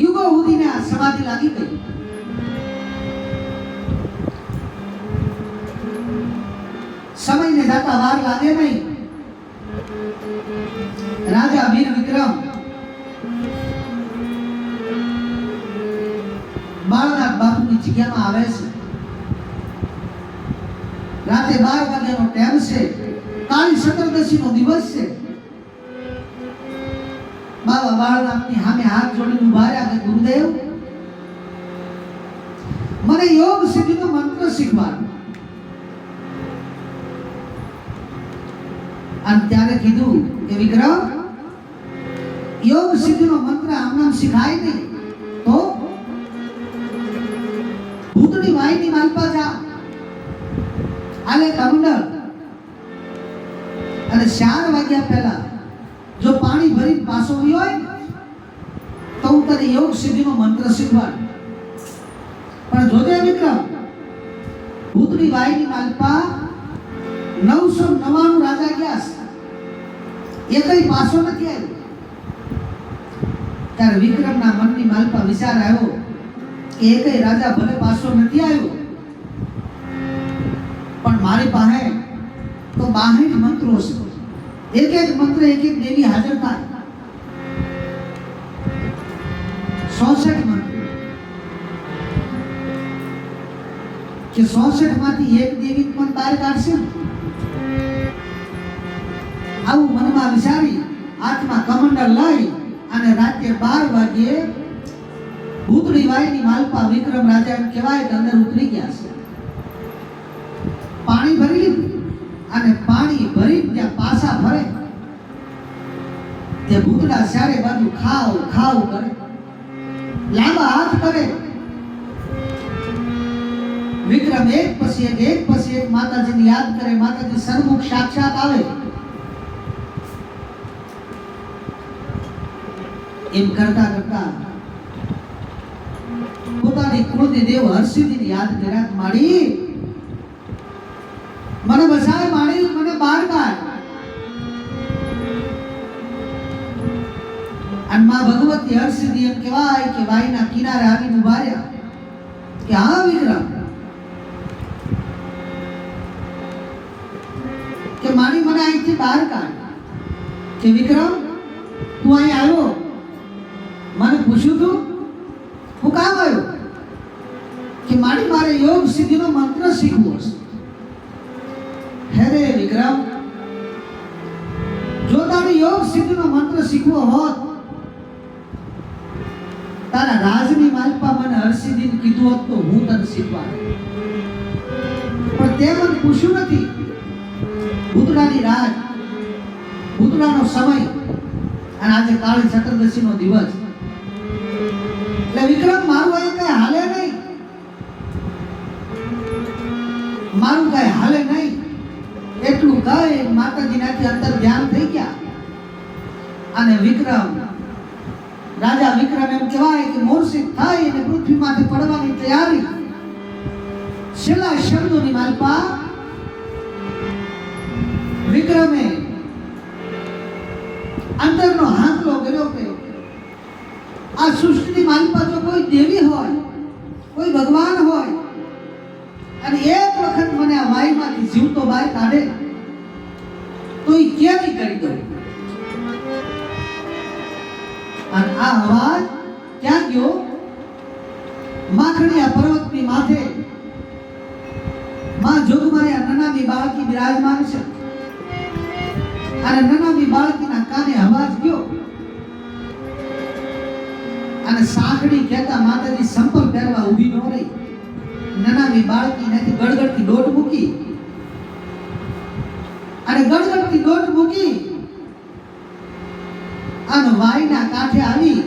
યુગો સુધીને આ સમાધિ લાગી ગઈ. સમયને જાતા વાર લાગે નહીં. રાજા વીર વિક્રમ બાળનાથ બાપુની જગ્યામાં આવે છે. રાતે 12 વાગ્યાનો ટાઈમ છે. કાળી ચતુર્દશીનો દિવસ છે. બાબા બાળનાથની સામે હાથ જોડીને ઉભા રહ્યા કે ગુરુદેવ, મને યોગ સિદ્ધિનો મંત્ર શીખવાડો. અને ત્યારે કીધું કે વિક્રમ, યોગ સિદ્ધિનો મંત્ર આમ શીખાય નહીં. તો ભૂતની વાયની માલપા જા, આલે કમંડળ અને 4 વાગ્યા પહેલા જો પાણી ભરી પાછો ગયો હોય તો હું તને યોગ સિદ્ધિનો મંત્ર શીખવાડું. પણ જોજે વિક્રમ, ભૂતની વાઈની માલપા 999 રાજા ગયા છે, એકય પાછો નથી આવ્યો. ત્યારે વિક્રમના મનની માલપા વિચાર આવ્યો કે એકય રાજા ભલે પાછો નથી આવ્યો, પણ મારી પાસે તો 62 મંત્રો છે. એક એક મંત્ર એક એક દેવી હાજર થાય. 66 મંત્ર કે 66 માંથી એક દેવી પણ બહાર કાઢશે. આવું મનમાં વિચારી હાથમાં કમંડળ લઈ અને રાત્રે 12 વાગ્યે ભૂતળી વાયની માલપા વિક્રમ રાજા એમ કહેવાય કે અંદર ઉતરી ગયા છે. પાણી ભરી લીધું અને પાણી ભરી ત્યાં પાછા ફરે તે ભૂતડા ચારે બાજુ ખાવ ખાવ કરે, લાંબા હાથ કરે. વિક્રમ એક પછી એક માતાજીને યાદ કરે. માતાજી સન્મુખ સાક્ષાત આવે. એમ કરતા કરતા પોતાની કુળની દેવ હરસિદ્ધિને યાદ કર્યા. માડી મને બસાય, માડી મને બહાર કાઢ. અને માં ભગવતી હરસિદ્ધિ એમ કહેવાય કે વાઈના કિનારે આવીને ઉભા રહ્યા કે હા વિક્રમ, કે માડી મને અહીંથી બહાર કાઢ. કે વિક્રમ તું અહીં આવ્યો, મને પૂછ્યું તું હું કામ આવ્યો? કે મારી મારે યોગ સિદ્ધિનો મંત્ર શીખવો છે. હે રે વિક્રમ, જો તારે યોગ સિદ્ધિનો મંત્ર શીખવો હોત, તારા રાજની માલપા મને હરસિદ્ધિને કીધું હોત તો હું તને શીખવાડ. પણ તે મને પૂછ્યું નથી. ભૂતડાની રાત, ભૂતડાનો સમય, અને આજે કાળી ચતુર્દશીનો દિવસ. એટલે વિક્રમ મારું અહીં કઈ હાલે નહીં, મારું કઈ હાલે નહીં. એટલું કહી માતાજીનાથી અંદર ધ્યાન થઈ ગયા. અને વિક્રમ રાજા વિક્રમ એમ કહેવાય કે મૂર્છિત થઈ અને પૃથ્વીમાંથી પડવાની તૈયારી. છેલ્લા શબ્દોની માલપા વિક્રમે અંદરનો હાંકલો કર્યો કે આ સૃષ્ટિની માલપા જો કોઈ દેવી હોય, કોઈ ભગવાન હોય અને એક વખત મને આ વાઈમાંથી જીવતો બહાર કાઢે તો એ કેવી કરી દઉં. અને આ અવાજ ક્યાં ગયો? માખણીયા પર્વતની માથે માં જોગમાયા નનામી બાળકી બિરાજમાન છે. અને નનામી બાળકીના કાને અવાજ ગયો અને સાંકડી કહેતા માતાજી સંપલ પહેરવા ઊભી ન રહી. નનામી બાળકી નથી ગડગડતી દોટ મૂકી અને ગડગડતી દોટ મૂકી અને વાઈના કાંઠે આવી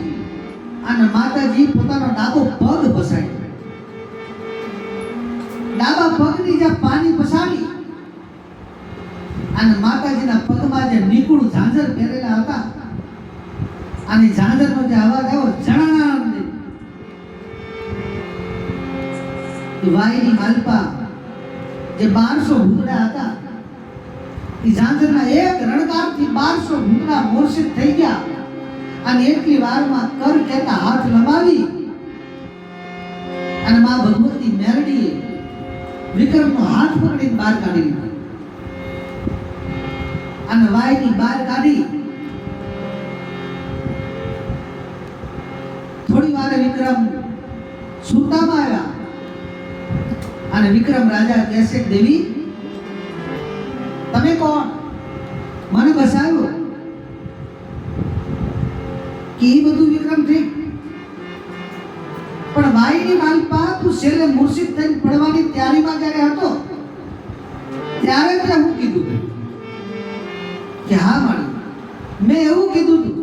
અને માતાજી પોતાનો ડાબો પગ પસાડી. ડાબા પગની જ્યાં પાણી પસાડી અને માતાજીના પગમાં જે નિકુળ ઝાંઝર પહેરેલા હતા અને ઝાંઝરનો જે અવાજ આવ્યો જણાણા વાઈની માલપા જે 1200 ભૂતડા હતા એ ઝાંઝરના એક રણકારથી 1200 ભૂતડા મોર્ષિત થઈ ગયા. અને એટલી વારમાં કર કહેતા હાથ લંબાવી અને માં ભગવતી મેરડીએ વિક્રમનો હાથ પકડીને બહાર કાઢી લીધો અને વાઈની બહાર કાઢી. થોડી વારે વિક્રમ સુતામાં આવ્યા અને વિક્રમ રાજા કહેશે દેવી તમે કોણ? મને બસાવ્યો. કે એ બધું વિક્રમ ઠીક, પણ વાઈની માલપા તું છેલ્લે મૂર્છિત થઈને પડવાની તૈયારીમાં જ્યારે હતો ત્યારે મેં હું કીધું કે હા માળી, મેં એવું કીધું હતું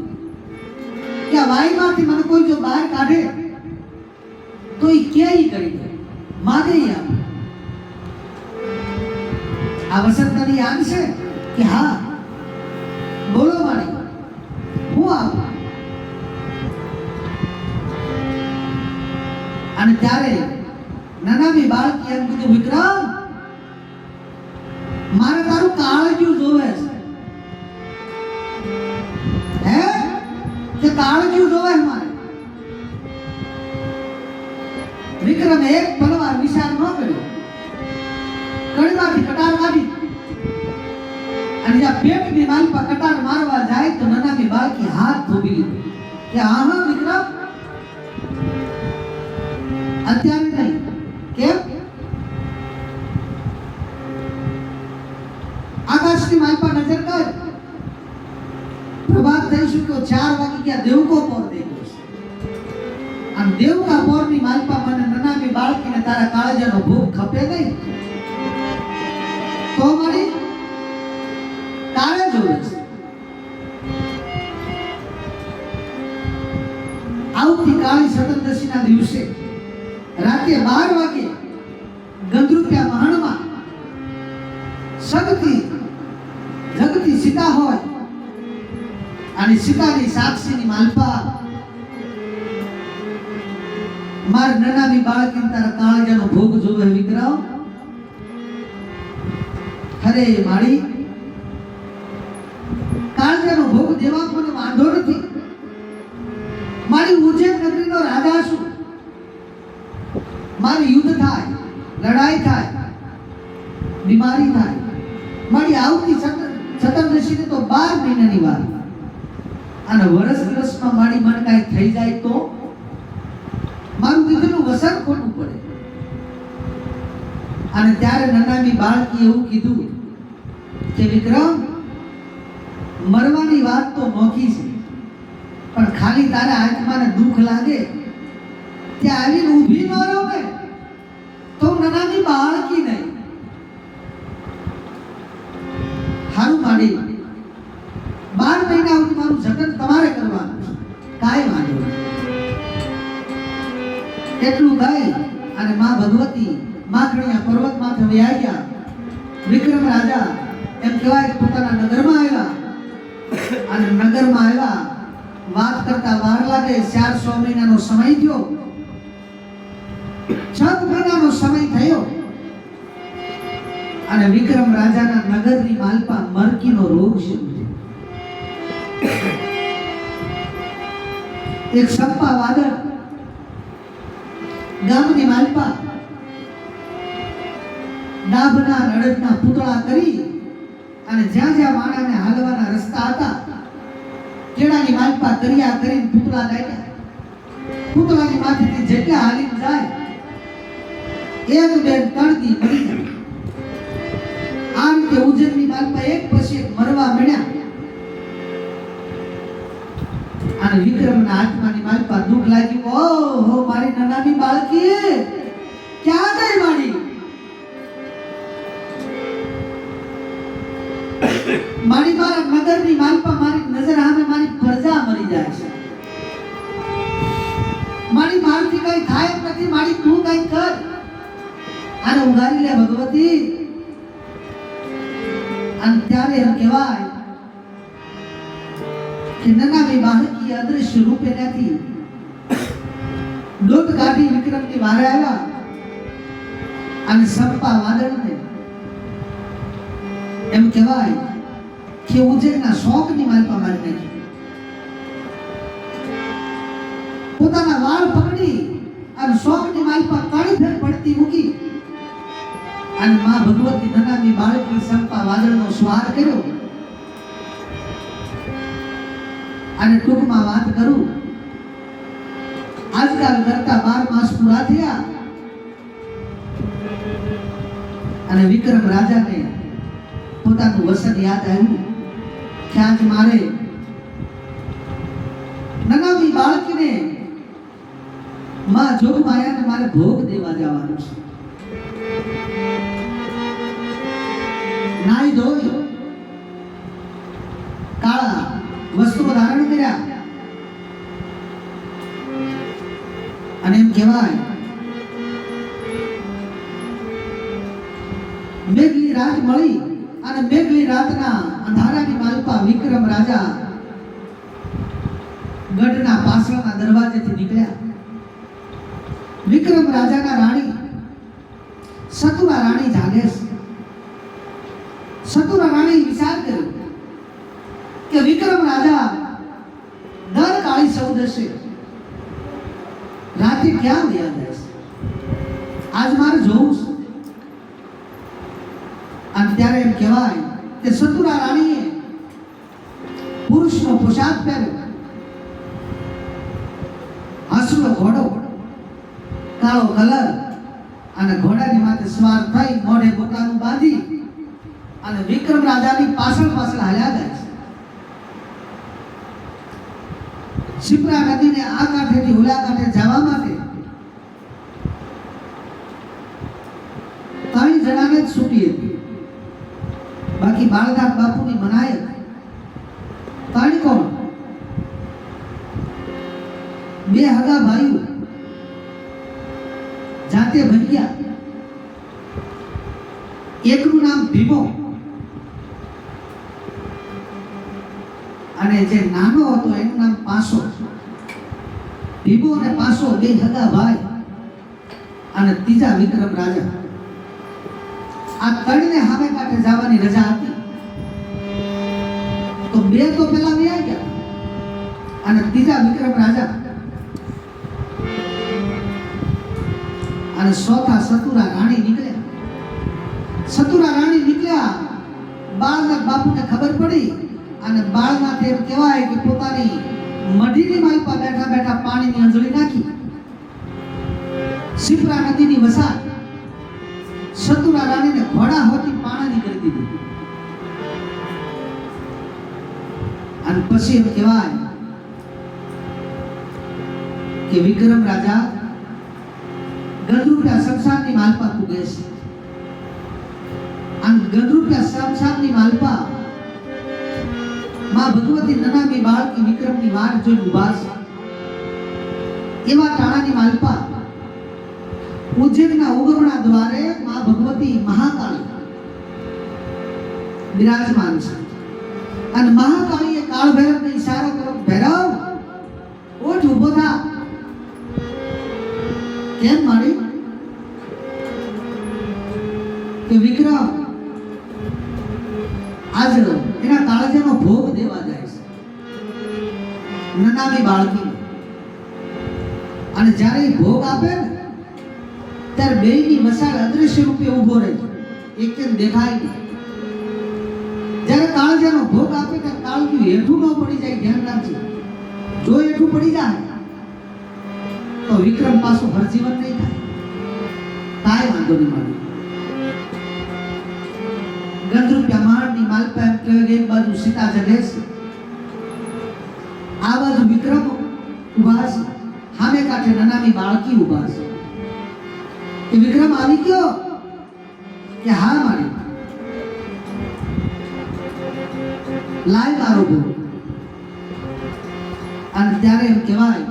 કે આ વાઈમાંથી મને કોઈ જો બહાર કાઢે તો એ ક્યાંય કરી દે, માગે આપે. આ વસંતની યાદ છે કે હા બોલો મારી હું આપું? અને ત્યારે નાનામી બાળકી એમ કીધું, વિક્રમ મારે તારું કાળજું જોવે છે. હે કે કાળજું જોવે મારે? વિક્રમ એક પલવાર વિચાર ન કર્યો, કડીમાંથી કટાર કાઢી અને જ્યાં પેટની માલપા કટાર મારવા જાય તો નાનામી બાળકી હાથ ધોબી લીધો કે હા વિક્રમ અત્યારે નહીં. કેમ? આકાશની માલપા નજર કર, પ્રભાત થઈ ચૂક્યો, 4 વાગી ગયા, દેવકો પોર દેખ્યો છે. આમ દેવકા પોરની માલપા મને નાનામી બાળકીને તારા કાળજાનો ભૂખ ખપે નહીં તો મારી તારે જોવે છે. આવતીકાલે સતરદશીના દિવસે રાતે 12 વાગે ગંધરૂપિયા મહાણમાં જગતી સીતા હોય અને સીતાની સાક્ષીની માલપા માર નાનામી બાળકીને તારા કાળજાનો ભોગ જોવે વિક્રમ. અરે મારી કાળજાનો ભોગ દેવા મને વાંધો નથી. મારી ઉજ્જૈન નગરીનો રાજા છું. મારી યુદ્ધ થાય, લડાઈ થાય, બીમારી થાય, મારી આવતી ચતુર્દશીને તો 12 મહિનાની વાર અને વર્ષમાં મારી મન કાંઈ થઈ જાય તો મારું દીકરીનું વસન ખોટું પડે. અને ત્યારે નાનામી બાળકી એવું કીધું કે વિક્રમ મરવાની વાત તો નોખી છે, પણ ખાલી તારા આત્માને દુઃખ લાગે ત્યાં આવીને ઊભી ન રહો ને તો નાનામી બાળકી નહીં. હારું માડી 12 મહિના સુધી મારું જતન તમારે કરવાનું છે, કાંઈ વાંધો નહીં. એટલું કહી અને માં ભગવતી માખણીયા પર્વત માથે વયા ગયા. વિક્રમ રાજા એમ કહેવાય પોતાના નગરમાં આવ્યા અને નગરમાં આવ્યા વાત કરતા વાર લાગે. 400 મહિનાનો સમય થયો, 6 મહિનાનો સમય થયો અને વિક્રમ રાજાના નગરની માલપા મરકીનો રોગ શરૂ થયો. એક સપ્પા વાદળ ગામની માલપા ડાભના રડતના પૂતળા કરી અને જ્યાં જ્યાં વાણાને હાલવાના રસ્તા હતા કેળાની માલપા કર્યા કરીને પૂતળા લાગ્યા. પૂતળાની માથેથી જેટલા હાલીને જાય એક બે તણતી મરી જાય. આ રીતે ઉજ્જૈનની માલપા એક પછી એક મરવા મળ્યા અને વિક્રમના આત્માની માલપા દુઃખ લાગ્યું. ઓહો મારી નાનામી બાળકી ક્યાં ગઈ મારી? મારી મારા નગરની માલપા મારી નજર સામે મારી પ્રજા મરી જાય છે. મારી મારથી કઈ થાય એમ નથી. મારી તું કઈ કર, આને ઉગારી લે ભગવતી. અને ત્યારે એમ કહેવાય કે નાનામી બાળકી અદૃશ્ય રૂપે નથી દોટ કાઢી વિક્રમની વારે આવ્યા અને સપ્પા વાદળને એમ કહેવાય કે ઉજ્જૈનના શોકની માલપા મારી નાખી. પોતાના વાળ પકડી અને શોકની માલપા કાળી ફેર પડતી મૂકી અને માં ભગવતી નાનામી બાળકી સપ્પા વાદળનો સ્વાર કર્યો. અને ટૂંકમાં વાત કરું, આજકાલ કરતા 12 માસ પૂરા થયા અને વિક્રમ રાજાને પોતાનું વસન યાદ આવ્યું કે આજ મારે નાનામી બાળકીને માં જોગમાયાને મારે ભોગ દેવા જવાનું છે. નાઈ ધોઈ કાળા વસ્ત્રો ધારણ કર્યા અને એમ કહેવાય મેઘલી રાત મળી અને મેઘલી રાતના અંધારાની માલપા વિક્રમ વિક્રમ રાજા ગઢના પાછળના દરવાજેથી નીકળ્યા. વિક્રમ રાજાના રાણી સતુરા રાણી જાગે છે. સતુરા રાણી વિચાર કર્યો કે વિક્રમ રાજા દર કાળી સૌદ હશે, રાતે ક્યાં વ્યા જાય છે, આજ મારે જોવું છે. અને ત્યારે એમ કહેવાય કે સતુરા રાણીએ પુરુષનો પોશાક પહેર્યો, હસલો ઘોડો, કાળો કલર, અને ઘોડાની માથે સવાર થઈ મોઢે પોતાનું બાંધી અને વિક્રમ રાજાની પાછળ પાછળ હાલ્યા જાય છે. શિપ્રા નદીને આ કાંઠેથી ઓલા કાંઠે જવા માટે 3 જણાને જ છૂટી હતી, બાકી બાળનાથ બાપુની મનાઈ હતી. 3 કોણ? 2 હગા ભાઈઓ જાતે ભણ્યા. એકનું નામ ભીમો અને જે નાનો હતો એનું નામ પાસો. ભીમો અને પાસો 2 હગા ભાઈ અને ત્રીજા વિક્રમ રાજા. આ 3 ને સામે કાંઠે જવાની રજા હતી તો 2 તો પેલા વ્યા ગયા અને ત્રીજા વિક્રમ રાજા અને ચોથા સતુરા રાણી નીકળ્યા. સતુરા રાણી નીકળ્યા, બાળનાથ બાપુને ખબર પડી અને બાળનાથ એમ કહેવાય કે પોતાની મઢીની માલપા બેઠા બેઠા પાણીની અંજળી નાખી. શિપ્રા નદીની વસાત સતુરા રાણીને ઘોડા હોતી પાણાની કરી દીધી. અને પછી એમ કહેવાય કે વિક્રમ રાજા ગંધરૂપિયા શમશાનની માલપા પૂગે છે. અને ગંધરૂપિયા શમશાનની માલપા માં ભગવતી નનામી બાળકી વિક્રમની વાટ જોઈને ઊભા છે. એવા ટાણાની માલપા ઉજ્જૈનના ઉગમણા દ્વારે માં ભગવતી મહાકાળી બિરાજમાન છે. અને મહાકાળીએ કાળ ભૈરવને ઈશારો કર્યો, ભૈરવ ઉઠ, ઊભો થા. કેમ મારી? કે વિક્રમ આજ એના કાળજાનો ભોગ દેવા જાય છે નનામી બાળકી. અને જ્યારે એ ભોગ આપે ને ત્યારે બેયની મસાલ અદ્રશ્ય રૂપે ઊભો રહે, એક દેખાય નહીં. જ્યારે કાળજાનો ભોગ આપે ત્યારે કાળજું હેઠું ન પડી જાય, ધ્યાન રાખજો. જો હેઠું પડી જાય તો વિક્રમ પાછું હરજીવન નહીં થાય. કાંઈ વાંધો નહીં મારી. ગંધરૂપિયા માળની માલપા એમ કહે એક બાજુ સીતા જગે છે, આ બાજુ વિક્રમ ઊભા છે, સામે કાંઠે નનામી બાળકી ઊભા છે. કે વિક્રમ આવી ગયો? કે હા મારી. લાય મારો ભોગ. અને ત્યારે એમ કહેવાય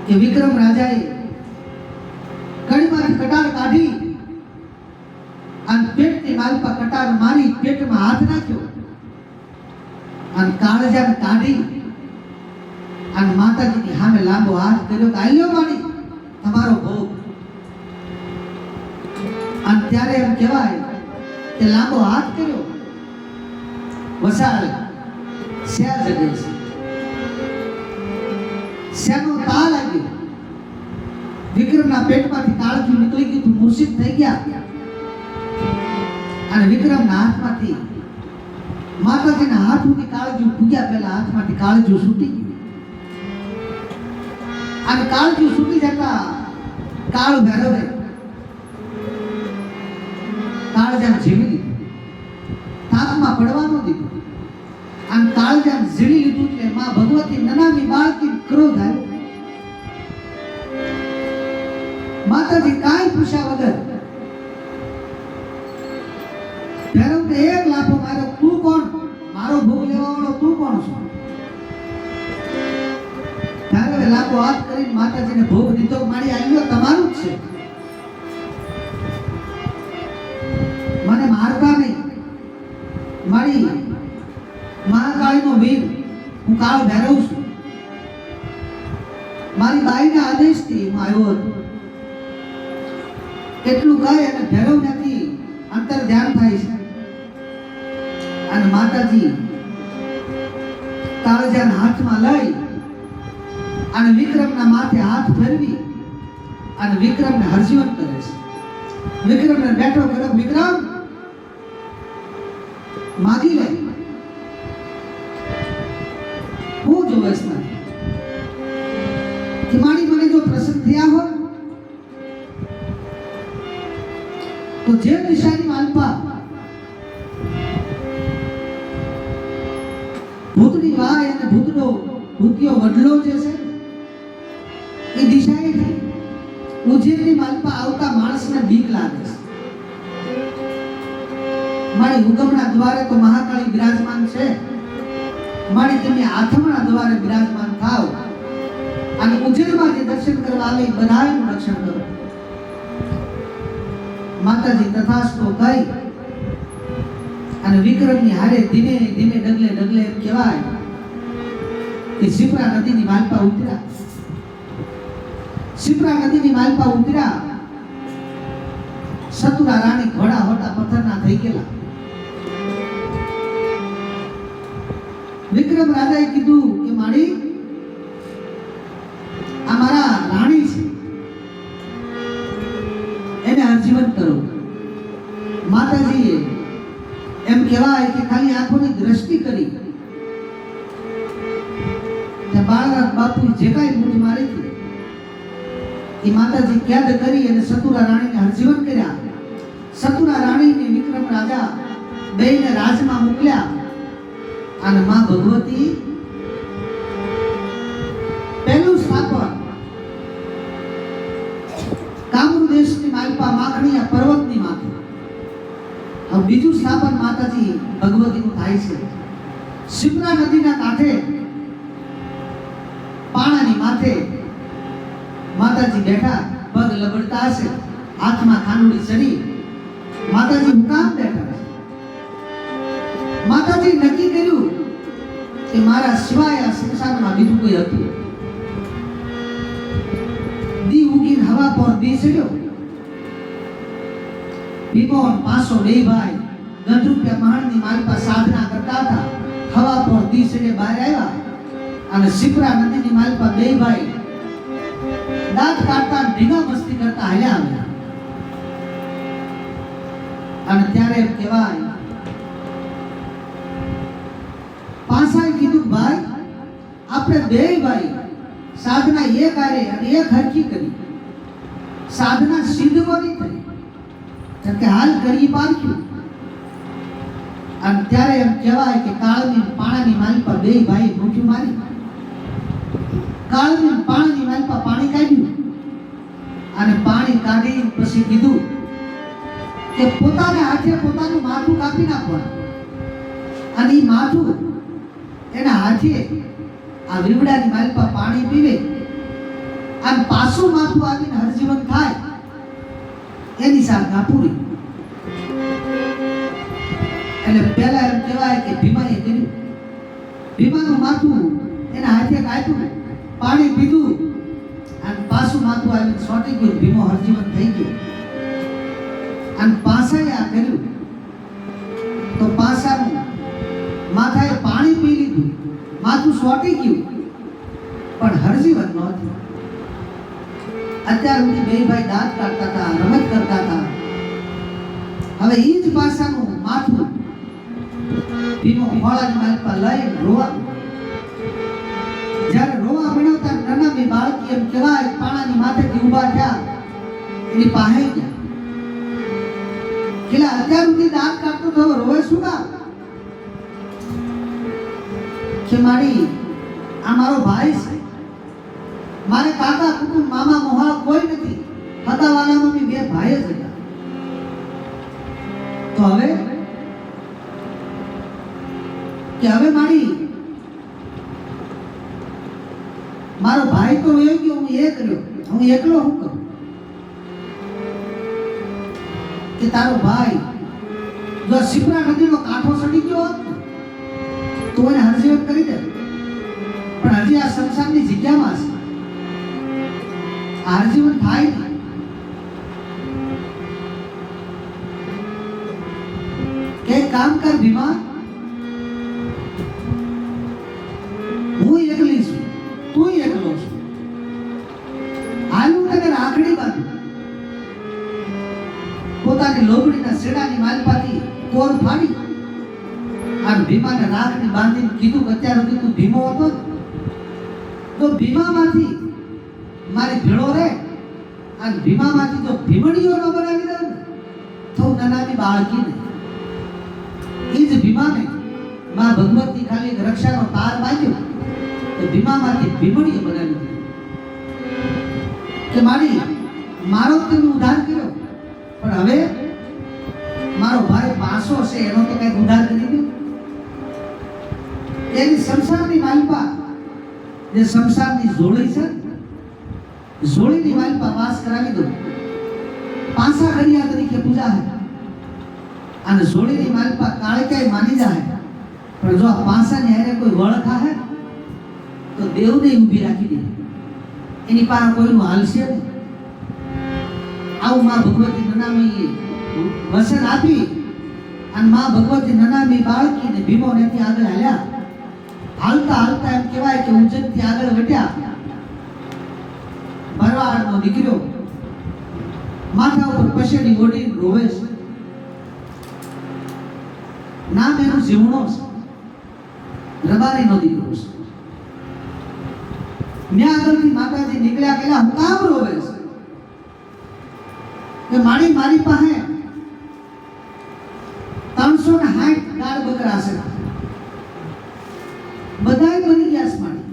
કે વિક્રમ રાજાએ કડીમાંથી કટાર કાઢી અને પેટની માલપા કટાર મારી પેટમાં હાથ નાખ્યો અને કાળજાને કાઢી અને માતાજીની સામે લાંબો હાથ કર્યો કે આલ્યો મારી તમારો ભોગ. અને ત્યારે એમ કહેવાય કે લાંબો હાથ કર્યો, વસાળ શ્યા જગે છે, શ્યાનો તાળ લાગ્યો. વિક્રમના પેટમાંથી કાળજું નીકળી ગયું, મૂર્છિત થઈ ગયા. અને વિક્રમના હાથમાંથી માતાજીના હાથ સુધી કાળજું પૂગ્યા પહેલા હાથમાંથી કાળજું છૂટી ગયું. અને કાળજું છૂટી જતા કાળ ભૈરવે કાળજાને ઝીલી લીધું, તાપમાં પડવા ન દીધું. અને કાળજાને ઝીલી લીધું એટલે માં ભગવતી નનામી બાળકી ક્રોધ આવ્યો. માતાજી કાંઈ પૂછ્યા વગર ભૈરવને એક લાફો માર્યો. તું કોણ? મારો ભોગ લેવા વાળો તું કોણ છો? ભૈરવે લાફો હાથ કરીને માતાજીને ભોગ દીધો. મારી આવ્યો તમારું જ છે, મને મારતા નહીં. મારી મહાકાળીનો વીર હું કાળ ભૈરવ છું. મારી બાઈના આદેશથી હું આવ્યો હતો. એટલું કહે અને ભૈરવ ત્યાંથી અંતર ધ્યાન થાય છે અને માતાજી કાળજાને હાથમાં લઈ અને વિક્રમના માથે હાથ ફેરવી અને વિક્રમને હરજીવન કરે છે. વિક્રમને બેઠો કર્યો. વિક્રમ માગી લે, હું જોઈશ ના કે મારી મને જો પ્રસન્ન થયા હોય તો જે દિશાની માલપા ભૂતની વાય અને ભૂતિયો વડલો જે છે એ દિશાએથી ઉજેરની માલપા આવતા માણસને બીક લાગે છે. મારી હુકમના દ્વારે તો મહાકાળી બિરાજમાન છે. મારી તમે આથમણા દ્વારે બિરાજમાન થાવ અને ઉજેરમાં જે દર્શન કરવા આવે બધાનું રક્ષણ કરો. માતાજી તથાસ્તો કહી અને વિક્રમની હારે ધીમે ધીમે ડગલે ડગલે એમ કહેવાય કે શિપ્રા નદીની માલપા ઉતર્યા. શિપ્રા નદીની માલપા ઉતર્યા. સતુરા રાણી ઘોડા હોટા પથ્થરના થઈ ગયેલા. વિક્રમ રાજાએ કીધું કે મારી આ મારા રાણી છે, એને આજીવન કરો. માતાજીએ એમ કહેવાય કે ખાલી આંખોની દ્રષ્ટિ કરી કે બાળરાજ બાપુ જે કાંઈ મૂઠ મારી હતી એ માતાજી યાદ કરી અને સતુરા રાણીને હરજીવન કર્યા. સતુરા રાણીને વિક્રમ રાજા બેયને રાજમાં મોકલ્યા અને માં ભગવતી પહેલું સ્થાપન કામરૂ દેશની માલપા માખણીયા પર્વતની માથે. હવે બીજું સ્થાપન માતાજી ભગવતીનું થાય છે શિપ્રા નદીના કાંઠે પાણાની માથે. માતાજી બેઠા, પગ લબડતા હશે, હાથમાં ખાંડુડી ચડી. માતાજી હું કામ બેઠા છે? માતાજી નક્કી કર્યું કે મારા સિવાય આ સંસારમાં બીજું કોઈ હતું. દી ઉગીને હવા પર દી ચડ્યો. ભીમોન પાસો બે ભાઈ ગંધરૂપિયા મહાણની માલપા સાધના કરતા હતા. હવા પર દી ચડે બહાર આવ્યા અને શિપ્રા નદીની માલપા બે ભાઈ દાંત કાઢતા ભીગા મસ્તી કરતા હાલ્યા આવ્યા. અને ત્યારે એમ કહેવાય પાસાએ કીધું ભાઈ આપણે બે ભાઈ સાધના એક આરે અને એક હરખી કરી. સાધના સિદ્ધ કોની થઈ કે હાલ કરી પારખ્યું. અને ત્યારે એમ કહેવાય કે કાળની પાણાની માલપા બે ભાઈ મુઠ્ઠી મારી. કાળની પાણાની માલપા પાણી કાઢ્યું અને પાણી કાઢી પછી કીધું કે પોતાને હાથે પોતાનું માથું કાપી નાખવાનું. અને એ માથું એના હાથે આ વિવડાની માલપા પાણી પીવે અને પાછું માથું આવીને હરજીવન થાય એની સાધના પૂરી. એટલે પહેલા એમ કહેવાય કે ભીમાએ કર્યું. ભીમાનું માથું એના હાથે કાપ્યું, પાણી પીધું અને પાછું માથું આવીને સોટી ગયું. ભીમો હરજીવન થઈ ગયો. અને પાસાએ આ કર્યું તો પાસાનું માથાએ પાણી પી લીધું, માથું સોટી ગયું પણ હરજીવન નહોતું. અત્યાર સુધી બે ભાઈ દાંત કાઢતા હતા, રમત કરતા હતા. હવે એ જ પાસાનું માથું ભીમો ખોળાની માલપા લઈને રોવા. જ્યારે રોવા મળ્યો ત્યારે નાના બે બાળકી એમ કહેવાય પાણાની માથેથી ઊભા થયા, એની પાસે ગયા. એટલે અત્યાર સુધી દાંત કાઢતો તો રોવે શું કામ? કે મારી આ મારો ભાઈ છે, મારે કાકા કુટુંબ મામા મોહા કોઈ નથી, હગાવાલામાં બી બે ભાઈ જ હતા. તો હવે કે હવે મારી મારો ભાઈ તો વયો ગયો, હું એક રહ્યો, હું એકલો શું કરું? કે તારો ભાઈ જો શિપ્રા નદીનો કાંઠો સડી ગયો હોત ને, તો એને હરજીવન કરી દે, પણ હજી આ સંસારની જગ્યામાં છે, હરજીવન થાય નહીં. કે કામ કર ભીમા, હું એકલી છું, તું એકલો છું, હાલું તને રાખડી બાંધું. પોતાની લોબડીના શેડાની માલપાથી કોર ફાડી અને ભીમાને રાખડી બાંધીને કીધું કે અત્યાર સુધી તું ભીમો હતો તો ભીમામાંથી મારી ભેળો રે, અને ભીમામાંથી જો ભીમડીઓ ન બનાવી દઉં ને તો નાનાની બાળકીને એ જ ભીમાને માં ભગવતી ખાલી એક રક્ષાનો તાર બાંધ્યો તો ભીમામાંથી ભીમડીઓ બનાવી દીધી કે મારી મારો તમે ઉદ્ધાર કર્યો, પણ હવે મારો ભાઈ પાસો છે એનો તો કઈ ઉદ્ધાર કરી દો. એની સંસારની માલપા જે સંસારની જોડી છે, જોડીની માલપા વાસ કરાવી દો. પાસા ખરિયા તરીકે પૂજા છે અને જોડીની માલપા કાળકાઈ માની જાય, પણ જો આ પાસાની હારે કોઈ વળખા હે તો દેવને ઊભી રાખી દે, એની પાસે કોઈનું હાલશે નહીં. આવું માં ભગવતી નનામી વચન આપી અને માં ભગવતી નનામી બાળકીને ભીમો નથી આગળ હાલ્યા. હાલતા હાલતા એમ કહેવાય કે ઉજ્જૈનથી આગળ વધ્યા. ભરવાડનો દીકરો માથા ઉપર પછેડી ઓઢી રોવે છે. નામ એનું જીવણો છે, રબારીનો દીકરો છે. ન્યા આગળથી માતાજી નીકળ્યા કેલા હું કામ રોવે છે કે મારી પાસે 360 ગાડ બકરા છે, બધાય મરી ગયા છે. મારી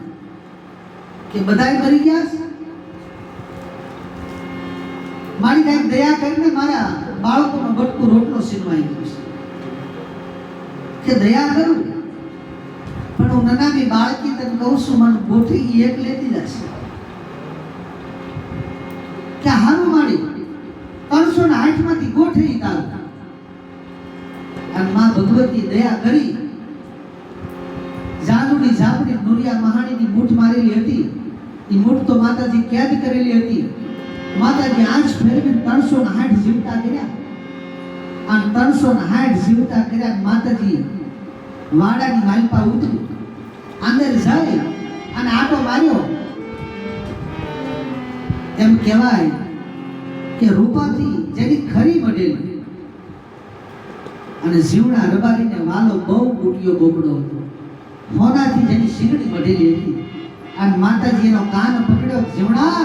કે બધાય મરી ગયા છે, મારી કઈક દયા કરીને મારા બાળકોનો બટકું રોટલો સીનવાઈ ગયો છે કે દયા કરું. પણ હું નનામી બાળકી તને કહું છું, મને ગોઠી એક લેતી જશે કે હારું મારી 360 માંથી ગોઠવી તારું. અને માં ભગવતી દયા કરી જાદુડી ઝાપડી નુરિયા મહાણીની મૂઠ મારેલી હતી. એ મૂઠ તો માતાજી કેદ કરેલી હતી. માતાજી આંચ ફેરવીને 360 જીવતા કર્યા અને 360 જીવતા કર્યા. માતાજી વાડાની માલપા ઉતરી અંદર જાય અને આટો માર્યો. એમ કહેવાય કે રૂપાથી જેની ખરી મળેલી અને જીવડા રબારીને વાલો બહુ બુટિયો બોકડો હતો. હોનાથી જેની શીંગડી મળેલી હતી અને માતાજી એનો કાન પકડ્યો, જીવડા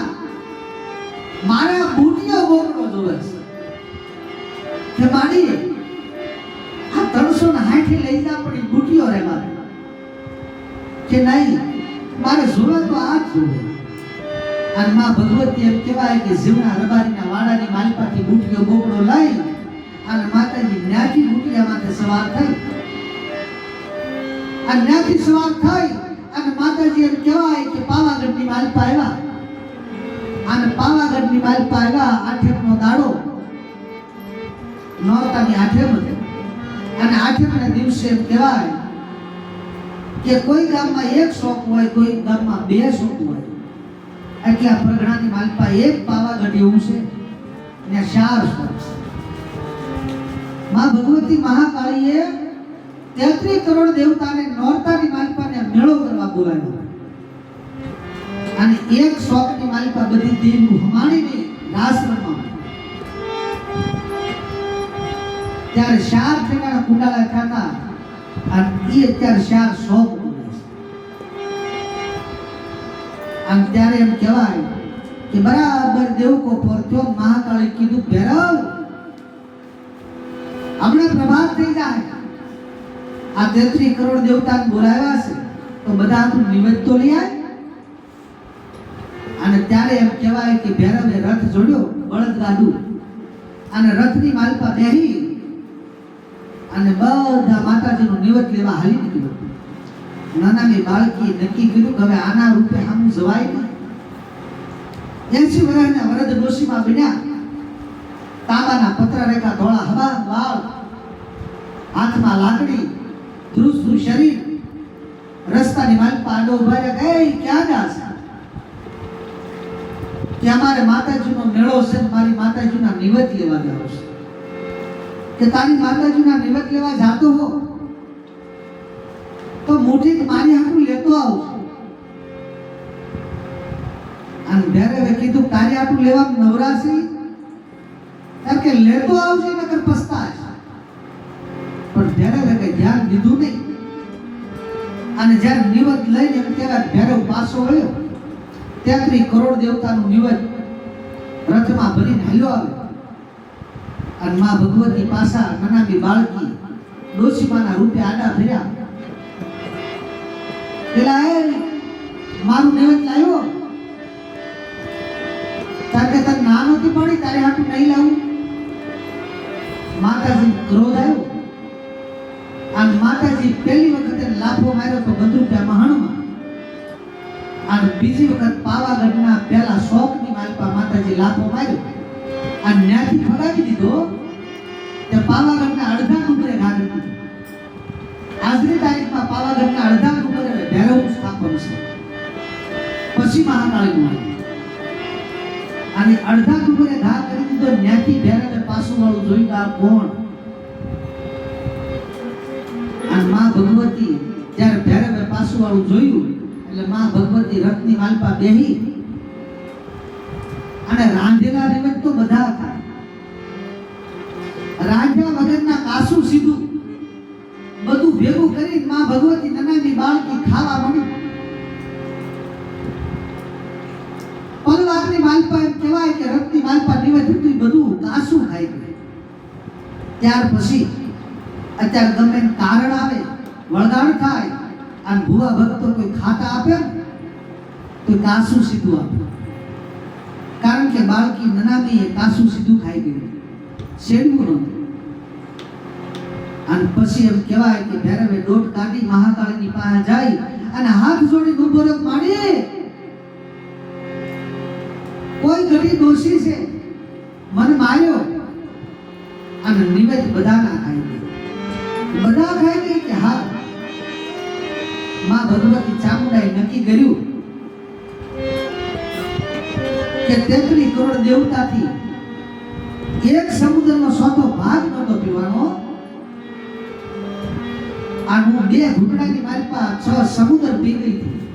મારા બુટિયો બોકડો જોવે છે કે માડી આ 360 લઈ જા, પણ બુટિયો રે મારે કે નહીં, મારે જોવે તો આ જ જોવે. અને માં ભગવતી એમ કહેવાય કે જીવના રબારીના વાડાની માલપાથી બુટિયો બોકડો લઈ અને માતાજી ન્યાથી બુટિયા માથે સવાર થઈ. અને ન્યાથી સવાર થઈ અને માતાજી એમ કહેવાય કે પાવાગઢની માલપા આવ્યા. અને પાવાગઢની માલપા આવ્યા. આઠમનો દાડો નોરતાની આઠમ હતી અને આઠમના દિવસે એમ કહેવાય કે કોઈ ગામમાં એક શોખ હોય, કોઈ ગામમાં બે શોખ હોય. એટલે આ પ્રગણાની માલપા એક પાવાગઢ એવું છે ને 4 શોખ છે. માં ભગવતી મહાકાળીએ 33 કરોડ દેવતાને નોરતાની માલપાને મેળો કરવા બોલાવ્યો અને એક શોખની માલપા બધી દેવ હમાણીને આશ્રમમાં. ત્યારે 4 ઠેકાણા કુંડાળા થતા અને એ અત્યારે 4 શોખ બોલે છે. અને ત્યારે એમ કહેવાય કે બરાબર દેવકો પરથ્યો. મહાકાળી કીધું ભૈરવ હમણાં પ્રભાત થઈ જાય, આ 33 કરોડ દેવતાને બોલાવ્યા છે તો બધા આપણું નિવેદ તો લઈ આય. અને ત્યારે એમ કહેવાય કે ભૈરવે રથ જોડ્યો, બળદગાડું, અને રથની માલપા બેહી અને બધા માતાજીનું નિવેદ લેવા હાલી નીકળ્યો. નાનાની બાળકી નક્કી કર્યું કે હવે આના રૂપે આમ જવાય નહીં. 80 વર્ષના વરદ ડોશીમાં બન્યા. તાંબાના પત્ર રેખા ધોળા હવા વાળ હાથમાં લાકડી, ધ્રુસતું શરીર, રસ્તાની માલપા આડો ઉભા રહ્યા, "એ ક્યાં જાશે?" કે અમારે માતાજીનો મેળો છે, મારી માતાજીના નિવેદ લેવા જાવ છે. કે તારી માતાજીના નિવેદ લેવા જાતો હો તો મુઠ્ઠી મારી હાથું લેતો આવું. અને ભેરવે કીધું, તારી હાથું લેવા નવરાશી કારણ કે લેતો આવશે નકર પસ્તાશ. પણ ભેરવે કઈ ધ્યાન દીધું નહીં. અને જ્યારે નિવેદ લઈને એમ કહેવાય ભેરવ પાછો વળ્યો, 33 કરોડ દેવતાનું નિવેદ રથમાં ભરીને હાલ્યો આવે. અને માં ભગવતી પાછા નાનાબી બાળકી ડોશીમાના રૂપે આડા ફેર્યા. પેલા એ મારું નિવેદ લાવ્યો, તારે તને ના નહોતી પડી, તારે હાટું નહીં લાવું. માતાજી ક્રોધ આવ્યો અને માતાજી પહેલી વખતે લાફો માર્યો તો ગંદરૂપિયા મહાણમાં. અને બીજી વખત પાવાગઢના પહેલા શોકની માલપા માતાજી લાફો માર્યો અને ન્યાથી ફગાવી દીધો. તે પાવાગઢના અડધા ડુંગરે ઘા કરી. આજની તારીખમાં પાવાગઢના અડધા ડુંગરે ભૈરવ સ્થાપન છે, પછી મહાકાળીનું અને અડધા ડુંગરે ઘા કરી દીધો. ન્યાથી ભૈરવે પાછું વાળું જોઈ આ કોણ. અને માં ભગવતી જ્યારે ભૈરવે પાછું વાળું જોયું એટલે માં ભગવતી રથની માલપા બેહી અને રાંધેલા નિવેદ તો બધા હતા. રાંધ્યા વગરના કાસું સીધું બધું ભેગું કરી માં ભગવતી નાની બાળકી ખાવા મળી. પલવારની માલપા એમ કહેવાય કે રથની માલપા નિવેદ હતું બધું કાસું ખાઈ ગયું. ત્યાર પછી અત્યારે ગમે કારણ આવે, વળગાડ થાય અને ભુવા ભક્તો કોઈ ખાતા આપે તો કાસું સીધું આપે. કારણ કે બાળકી નનામી એ કાસું સીધું ખાઈ ગયું, શેડવું નહોતું. અને પછી એમ કહેવાય કે ભૈરવે દોટ કાઢી મહાકાળીની પાસે જાય અને હાથ જોડીને ઊભો રહ્યો, "માડી, કોઈ ઘડી દોષી છે, મને માર્યો." અને નિવેદ બધાના ખાઈ ગઈ. બધા ખાઈ ગઈ કે હા. માં ભગવતી ચામુંડાએ નક્કી કર્યું કે 33 કરોડ દેવતાથી એક સમુદ્રનો ચોથો ભાગ નહોતો પીવાનો. આ હું 2 ઘૂંટડાની માલપા 6 સમુદ્ર પી ગઈ હતી.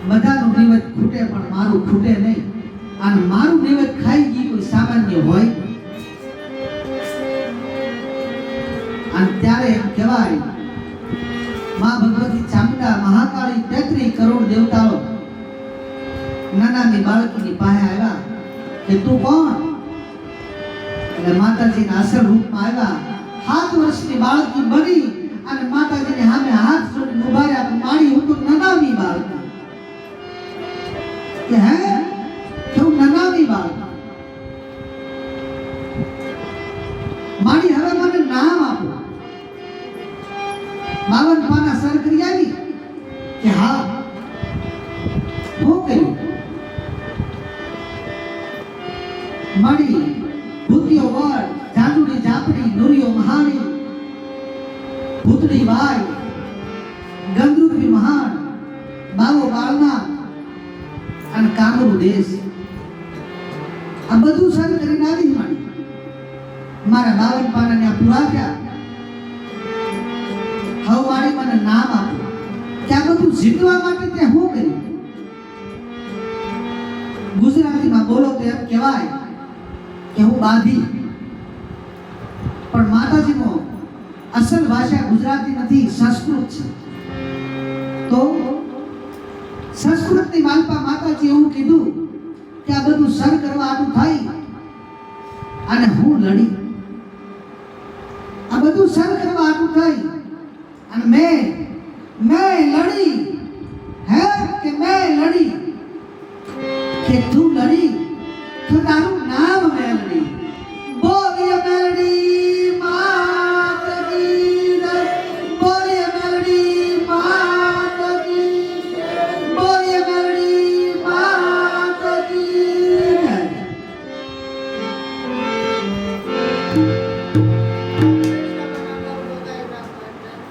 બધાનું નિવેદ ખૂટે પણ મારું ખૂટે નહીં. અને મારું નિવેદ ખાઈ ગઈ કોઈ સામાન્ય હોય. અને ત્યારે એમ કહેવાય માં ભગવતી ચામુંડા મહાકાળી 33 કરોડ દેવતાઓ નાનાની બાળકીની પાસે આવ્યા કે તું કોણ? એટલે માતાજીના અસલ રૂપમાં આવ્યા. 7 વર્ષની બાળકી બની અને માતાજીને સામે હાથ જોડીને ઉભા રહ્યા. મારી હું તો નાનાની બાળકી. કે હે કે હું નાનાની બાળકી. મારી હવે મને નામ આપો. 52 પાના સર કરી આવી કે હા હું કહ્યું. મળી ભૂતિયો વડ, જાદુડી જાપડી, નુરિયો મહાણી, ભૂતડી બાઈ, ગંદરૂપી મહાન, બાવો બાળના અને કામરૂ દેશ. આ બધું સર કરીને આવી મળી. મારા 52 પાનાને આ પૂરા થયા. હવે મારી મને નામ આપો કે આ બધું જીતવા માટે તે શું કર્યું? ગુજરાતીમાં બોલો તો એમ કહેવાય કે હું બાધી. પણ માતાજીનો અસલ ભાષા ગુજરાતી નથી, સંસ્કૃત છે. તો સંસ્કૃતની માલપા માતાજી એવું કીધું કે આ બધું સર કરવા આનું થાય અને હું લડી. આ બધું સર કરવા આનું થાય અને મેં લડી